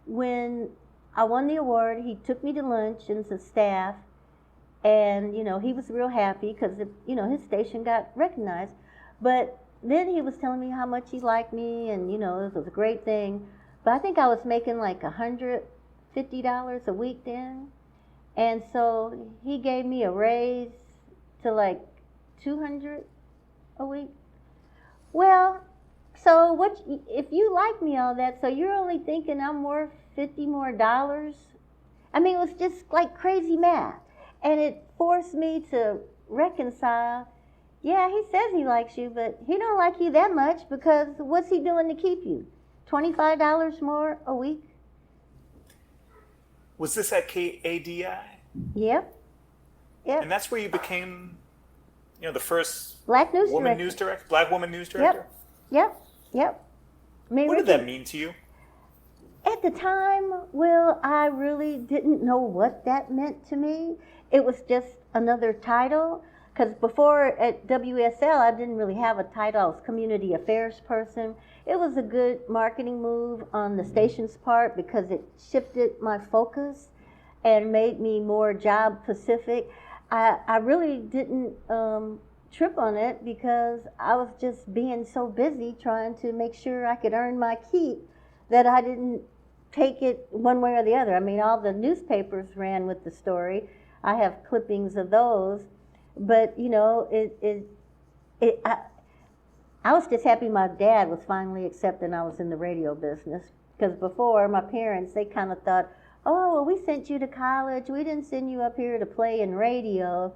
when I won the award, he took me to lunch and some staff, and, he was real happy because, his station got recognized. But then he was telling me how much he liked me, and, it was a great thing. But I think I was making like $150 a week then. And so he gave me a raise to like $200 a week. Well, so if you like me all that, so you're only thinking I'm worth $50 more? I mean, it was just like crazy math. And it forced me to reconcile. Yeah, he says he likes you, but he don't like you that much, because what's he doing to keep you? $25 more a week? Was this at KADI? Yep. And that's where you became, the first Black news woman director. black woman news director? Yep. May What did Richard, that mean to you? At the time, Will, I really didn't know what that meant to me. It was just another title. Because before at WSL, I didn't really have a title. I was community affairs person. It was a good marketing move on the station's part because it shifted my focus and made me more job specific. I really didn't trip on it because I was just being so busy trying to make sure I could earn my keep that I didn't take it one way or the other. I mean, all the newspapers ran with the story. I have clippings of those. But, you know, I was just happy my dad was finally accepting I was in the radio business. Because before, my parents, they kind of thought, oh, well, we sent you to college. We didn't send you up here to play in radio.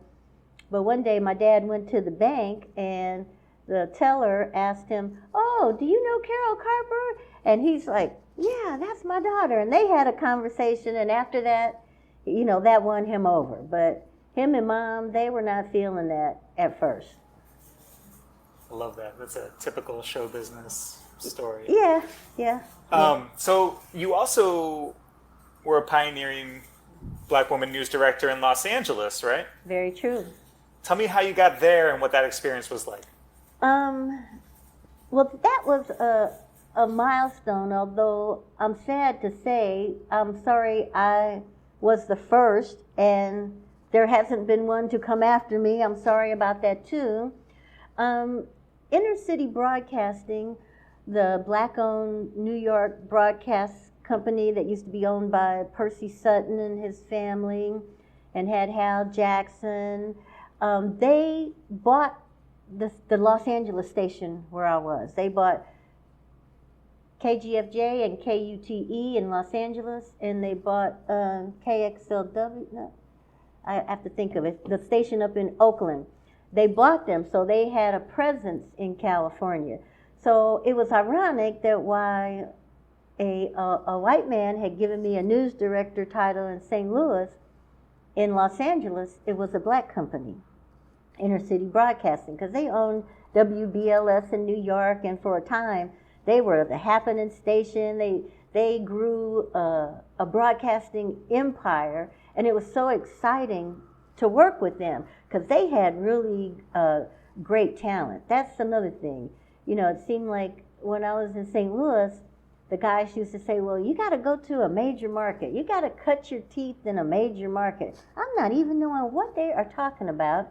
But one day, my dad went to the bank, and the teller asked him, oh, do you know Carole Carper? And he's like, yeah, that's my daughter. And they had a conversation, and after that, you know, that won him over. But him and Mom, they were not feeling that at first. I love that. That's a typical show business story. Yeah. So you also were a pioneering Black woman news director in Los Angeles, right? Very true. Tell me how you got there and what that experience was like. Well, that was a milestone, although I'm sad to say, I'm sorry I was the first, and there hasn't been one to come after me. I'm sorry about that, too. Inner City Broadcasting, the Black-owned New York broadcast company that used to be owned by Percy Sutton and his family and had Hal Jackson, they bought the Los Angeles station where I was. They bought KGFJ and KUTE in Los Angeles, and they bought KXLW, no, I have to think of it, the station up in Oakland. They bought them, so they had a presence in California. So it was ironic that while a white man had given me a news director title in St. Louis, in Los Angeles, it was a black company, Inner City Broadcasting, because they owned WBLS in New York, and for a time, they were the happening station. They grew a broadcasting empire, and it was so exciting to work with them because they had really great talent. That's another thing. You know, it seemed like when I was in St. Louis, the guys used to say, well, you got to go to a major market. You got to cut your teeth in a major market. I'm not even knowing what they are talking about.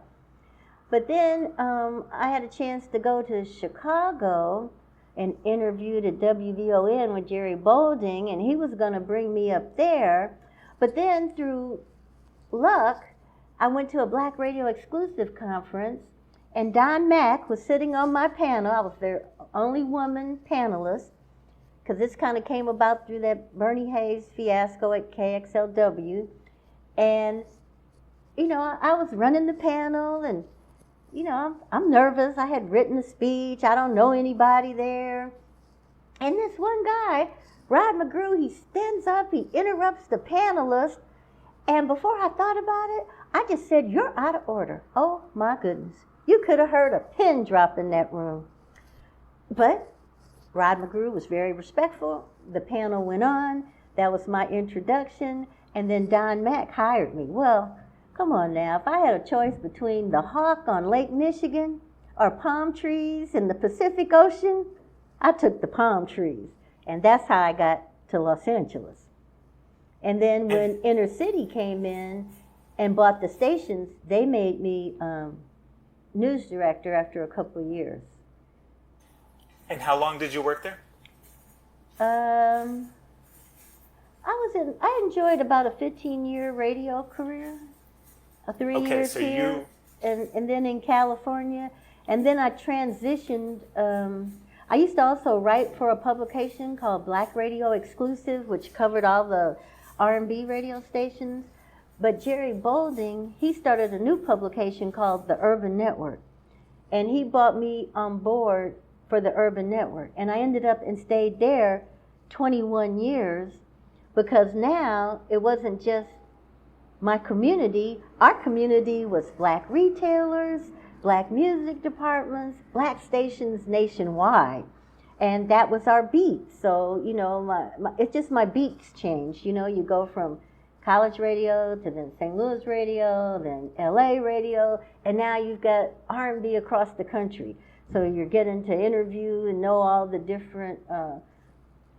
But then I had a chance to go to Chicago and interviewed at WVON with Jerry Bolding, and he was going to bring me up there. But then through luck, I went to a Black Radio Exclusive conference, and Don Mack was sitting on my panel. I was their only woman panelist, because this kind of came about through that Bernie Hayes fiasco at KXLW. And, you know, I was running the panel, and, you know, I'm nervous. I had written a speech. I don't know anybody there. And this one guy, Rod McGrew, he stands up, he interrupts the panelist, and before I thought about it, I just said, you're out of order. Oh, my goodness. You could have heard a pin drop in that room. But Rod McGrew was very respectful. The panel went on. That was my introduction. And then Don Mack hired me. Well, come on now. If I had a choice between the hawk on Lake Michigan or palm trees in the Pacific Ocean, I took the palm trees. And that's how I got to Los Angeles. And then when Inner City came in and bought the stations, they made me news director after a couple of years. And how long did you work there? I enjoyed about a 15-year radio career, a 3 years so here, and then in California, and then I transitioned. I used to also write for a publication called Black Radio Exclusive, which covered all the R&B radio stations. But Jerry Bolding, he started a new publication called the Urban Network, and he brought me on board for the Urban Network. And I ended up and stayed there 21 years because now it wasn't just my community. Our community was black retailers, black music departments, black stations nationwide. And that was our beat. So, you know, it's just my beats changed. You know, you go from college radio to then St. Louis radio, then LA radio, and now you've got R&B across the country. So you're getting to interview and know all the different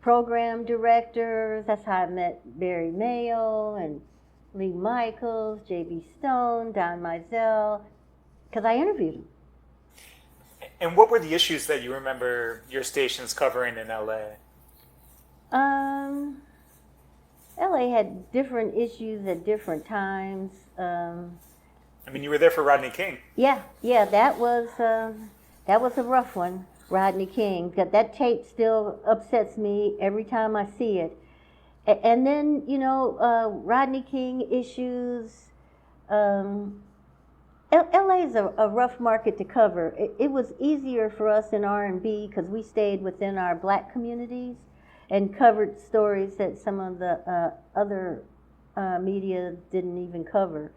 program directors. That's how I met Barry Mayo and Lee Michaels, J.B. Stone, Don Mizell, because I interviewed them. And what were the issues that you remember your stations covering in LA? LA had different issues at different times. I mean, you were there for Rodney King. Yeah, that was a rough one, Rodney King. That tape still upsets me every time I see it. And then, you know, Rodney King issues. LA is a rough market to cover. It was easier for us in R&B because we stayed within our black communities and covered stories that some of the other media didn't even cover.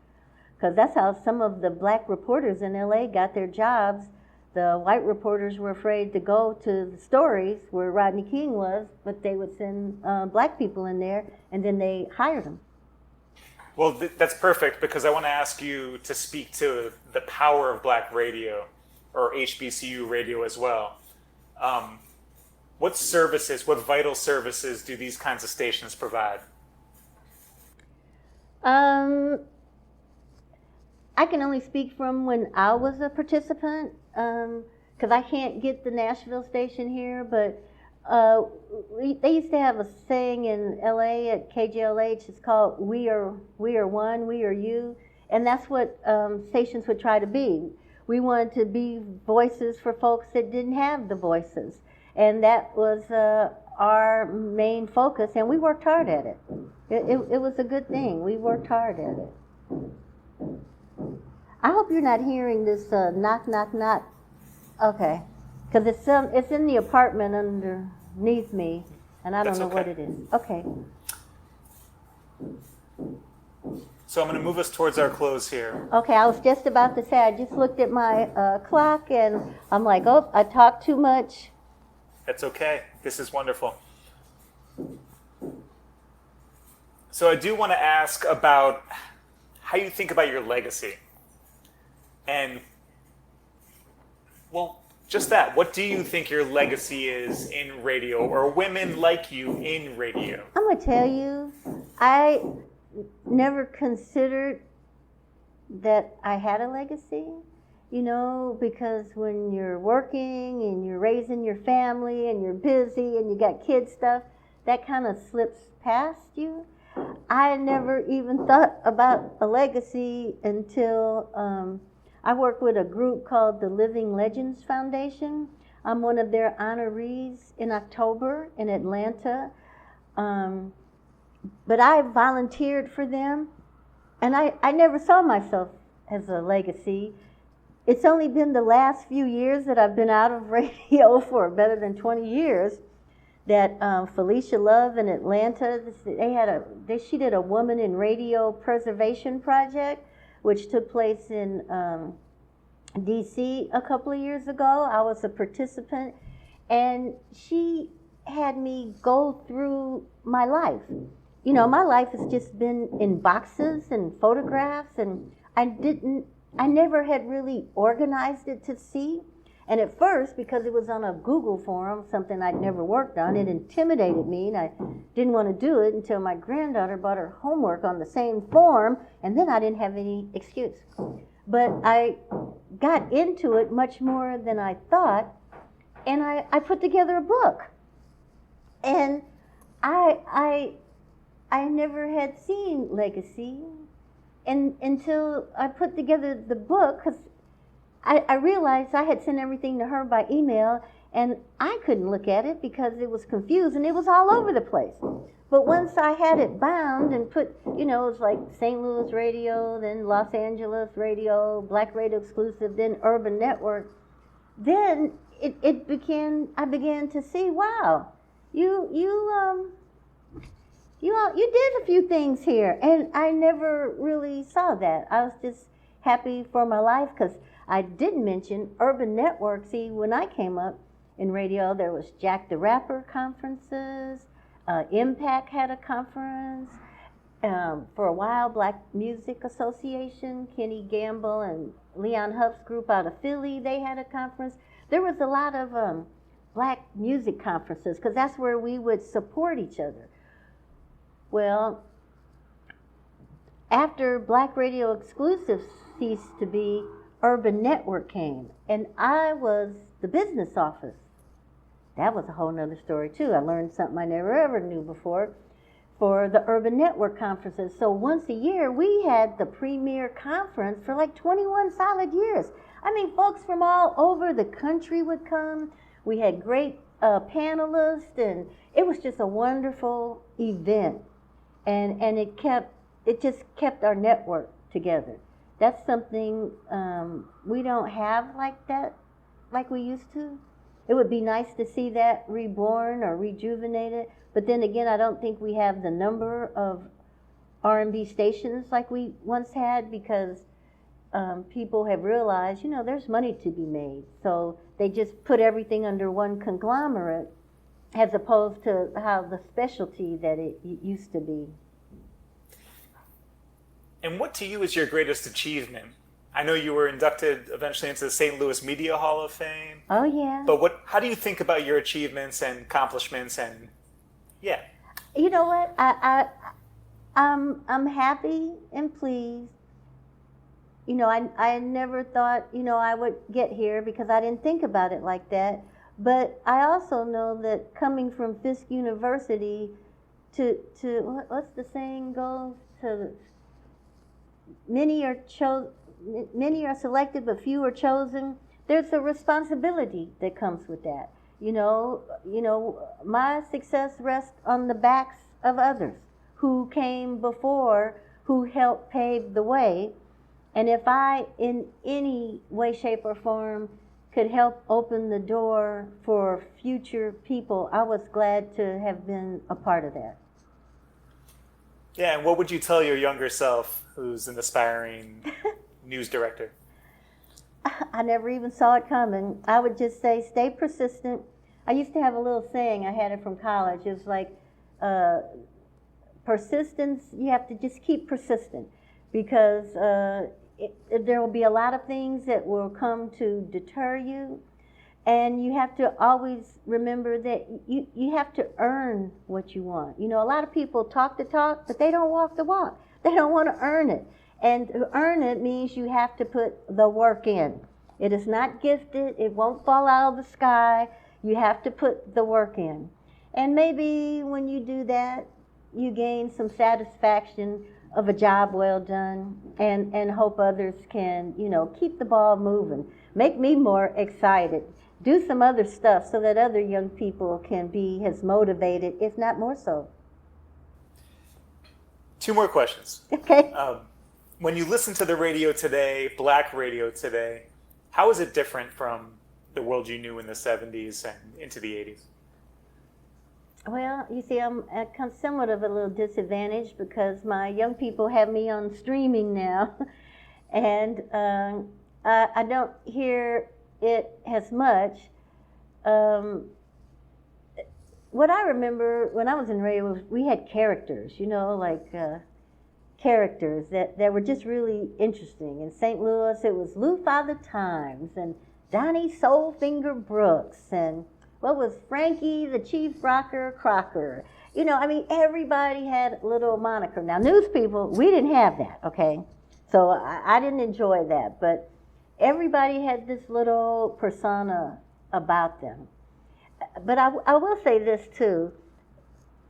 Because that's how some of the black reporters in LA got their jobs. The white reporters were afraid to go to the stories where Rodney King was, but they would send black people in there, and then they hired them. Well, that's perfect, because I want to ask you to speak to the power of black radio, or HBCU radio as well. What services, what vital services do these kinds of stations provide? I can only speak from when I was a participant, because I can't get the Nashville station here, but they used to have a saying in LA at KJLH. It's called "We are one, we are you," and that's what stations would try to be. We wanted to be voices for folks that didn't have the voices, and that was our main focus. And we worked hard at it. It was a good thing. We worked hard at it. I hope you're not hearing this knock, knock, knock. Okay. Because it's in the apartment underneath me, and I don't know what it is. Okay. So I'm going to move us towards our close here. Okay, I was just about to say, I just looked at my clock, and I'm like, oh, I talked too much. That's okay. This is wonderful. So I do want to ask about how you think about your legacy. And, well, just that. What do you think your legacy is in radio, or women like you in radio? I'm going to tell you, I never considered that I had a legacy, you know, because when you're working and you're raising your family and you're busy and you got kid stuff, that kind of slips past you. I never even thought about a legacy until I work with a group called the Living Legends Foundation. I'm one of their honorees in October in Atlanta. But I volunteered for them, and I never saw myself as a legacy. It's only been the last few years that I've been out of radio for better than 20 years that Felicia Love in Atlanta, she did a Woman in Radio Preservation Project, which took place in D.C. a couple of years ago. I was a participant, and she had me go through my life. You know, my life has just been in boxes and photographs, and I never had really organized it to see. And at first, because it was on a Google form, something I'd never worked on, it intimidated me, and I didn't want to do it until my granddaughter brought her homework on the same form, and then I didn't have any excuse. But I got into it much more than I thought, and I put together a book. And I never had seen legacy until I put together the book, because I realized I had sent everything to her by email, and I couldn't look at it because it was confused, and it was all over the place. But once I had it bound and put, you know, it was like St. Louis radio, then Los Angeles radio, Black Radio Exclusive, then Urban Network, then I began to see, wow, you did a few things here, and I never really saw that. I was just happy for my life, because I didn't mention Urban Network. See, when I came up, in radio. There was Jack the Rapper conferences. Impact had a conference. For a while, Black Music Association, Kenny Gamble and Leon Huff's group out of Philly, they had a conference. There was a lot of Black music conferences because that's where we would support each other. Well, after Black Radio Exclusives ceased to be, Urban Network came, and I was the business office. That was a whole nother story too. I learned something I never ever knew before for the Urban Network conferences. So once a year, we had the premier conference for like 21 solid years. I mean, folks from all over the country would come. We had great panelists, and it was just a wonderful event. And it just kept our network together. That's something we don't have like that, like we used to. It would be nice to see that reborn or rejuvenated, but then again, I don't think we have the number of R&B stations like we once had, because people have realized, there's money to be made. So they just put everything under one conglomerate as opposed to how the specialty that it used to be. And what to you is your greatest achievement? I know you were inducted eventually into the St. Louis Media Hall of Fame. Oh, yeah. But how do you think about your achievements and accomplishments and, yeah? You know what? I'm happy and pleased. I never thought, I would get here because I didn't think about it like that. But I also know that coming from Fisk University to what's the saying goes? Many are selected, but few are chosen. There's a responsibility that comes with that. My success rests on the backs of others who came before, who helped pave the way. And if I, in any way, shape, or form, could help open the door for future people, I was glad to have been a part of that. Yeah, and what would you tell your younger self, who's an aspiring news director? I never even saw it coming. I would just say, stay persistent. I used to have a little saying, I had it from college. It was like, persistence, you have to just keep persistent, because there will be a lot of things that will come to deter you. And you have to always remember that you have to earn what you want. A lot of people talk the talk, but they don't walk the walk. They don't want to earn it. And to earn it means you have to put the work in. It is not gifted. It won't fall out of the sky. You have to put the work in. And maybe when you do that, you gain some satisfaction of a job well done, and hope others can, keep the ball moving. Make me more excited. Do some other stuff so that other young people can be as motivated, if not more so. 2 more questions. Okay. When you listen to the radio today, Black radio today, how is it different from the world you knew in the 70s and into the 80s? Well, you see, I'm at somewhat of a little disadvantage because my young people have me on streaming now, and I don't hear it as much. What I remember when I was in radio was we had characters, characters that were just really interesting. In St. Louis, it was Lou Father Times and Donnie Soulfinger Brooks and what was Frankie the Chief Rocker Crocker. Everybody had a little moniker. Now, news people, we didn't have that, okay? So I didn't enjoy that, but everybody had this little persona about them. But I will say this too.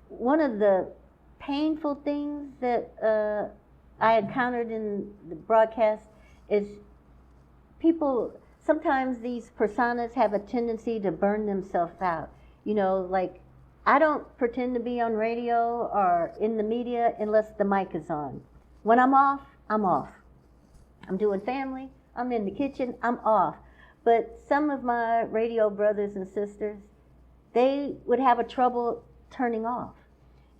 One of the painful things that I encountered in the broadcast is people, sometimes these personas have a tendency to burn themselves out. I don't pretend to be on radio or in the media unless the mic is on. When I'm off, I'm off. I'm doing family, I'm in the kitchen, I'm off. But some of my radio brothers and sisters, they would have a trouble turning off.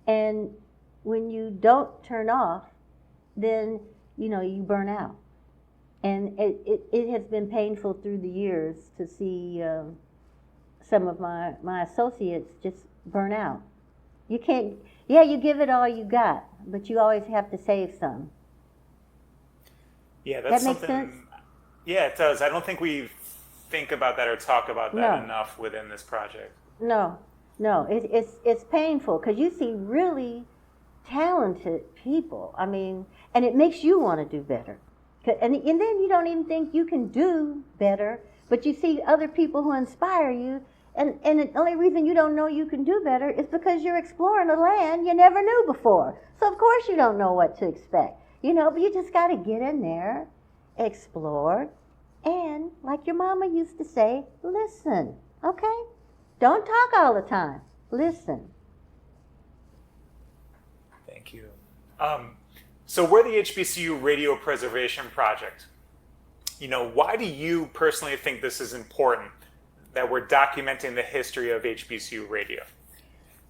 And when you don't turn off, then, you burn out. And it has been painful through the years to see some of my associates just burn out. You can't, yeah, you give it all you got, but you always have to save some. Yeah, that's That makes something. sense? Yeah, it does. I don't think we think about that or talk about that No. enough within this project. No, no, it's painful because you see really talented people. I mean, and it makes you want to do better. And then you don't even think you can do better, but you see other people who inspire you, and the only reason you don't know you can do better is because you're exploring a land you never knew before. So of course you don't know what to expect, but you just got to get in there, explore, and like your mama used to say, listen, okay? Don't talk all the time. Listen. Thank you. So we're the HBCU Radio Preservation Project. Why do you personally think this is important, that we're documenting the history of HBCU radio?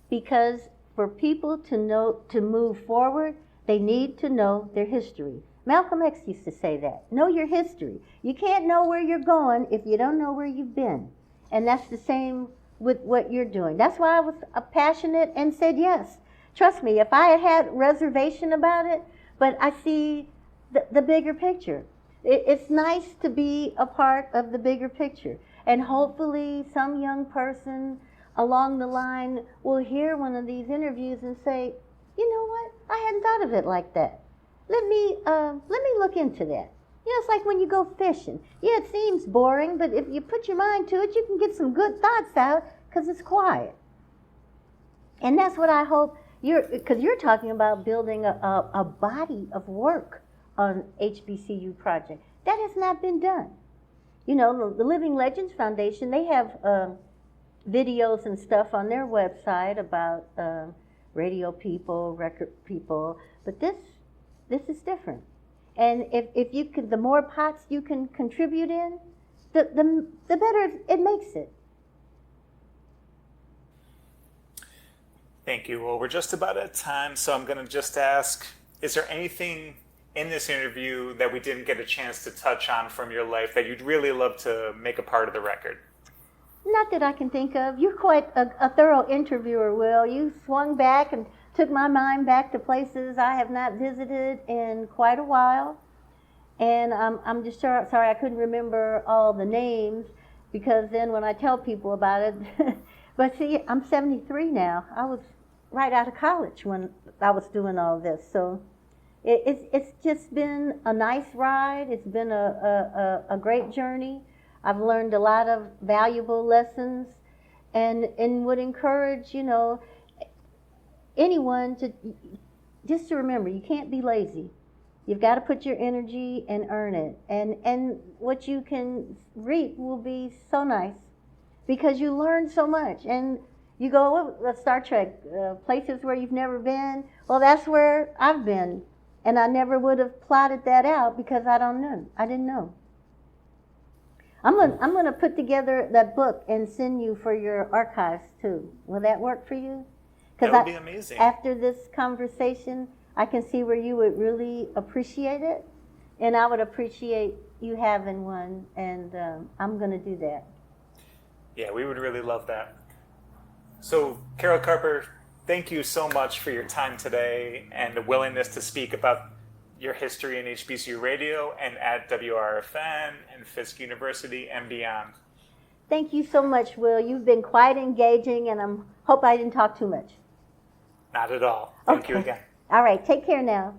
Because for people to move forward, they need to know their history. Malcolm X used to say that. Know your history. You can't know where you're going if you don't know where you've been. And that's the same with what you're doing. That's why I was passionate and said yes. Trust me, if I had reservation about it, but I see the bigger picture. It's nice to be a part of the bigger picture. And hopefully some young person along the line will hear one of these interviews and say, you know what, I hadn't thought of it like that. Let me look into that. It's like when you go fishing. Yeah, it seems boring, but if you put your mind to it, you can get some good thoughts out because it's quiet. And that's what I hope because you're talking about building a body of work on HBCU project. That has not been done. The Living Legends Foundation, they have videos and stuff on their website about radio people, record people, but this is different. And if you could, the more pots you can contribute in, the better it makes it. Thank you. Well, we're just about at time, so I'm going to just ask, is there anything in this interview that we didn't get a chance to touch on from your life that you'd really love to make a part of the record? Not that I can think of. You're quite a thorough interviewer, Will. You swung back and took my mind back to places I have not visited in quite a while. And I'm just sorry I couldn't remember all the names, because then when I tell people about it, but see, I'm 73 now. I was right out of college when I was doing all this. So it's just been a nice ride. It's been a great journey. I've learned a lot of valuable lessons, and would encourage, anyone to remember, you can't be lazy. You've got to put your energy and earn it. And what you can reap will be so nice, because you learn so much. And you go, Star Trek, places where you've never been. Well, that's where I've been. And I never would have plotted that out because I didn't know. I'm gonna put together that book and send you for your archives too. Will that work for you? That would be amazing. After this conversation, I can see where you would really appreciate it, and I would appreciate you having one, and I'm gonna do that. Yeah, we would really love that. So, Carole Carper, thank you so much for your time today and the willingness to speak about your history in HBCU radio and at WRFN and Fisk University and beyond. Thank you so much, Will. You've been quite engaging, and I hope I didn't talk too much. Not at all. Thank you again. All right, take care now.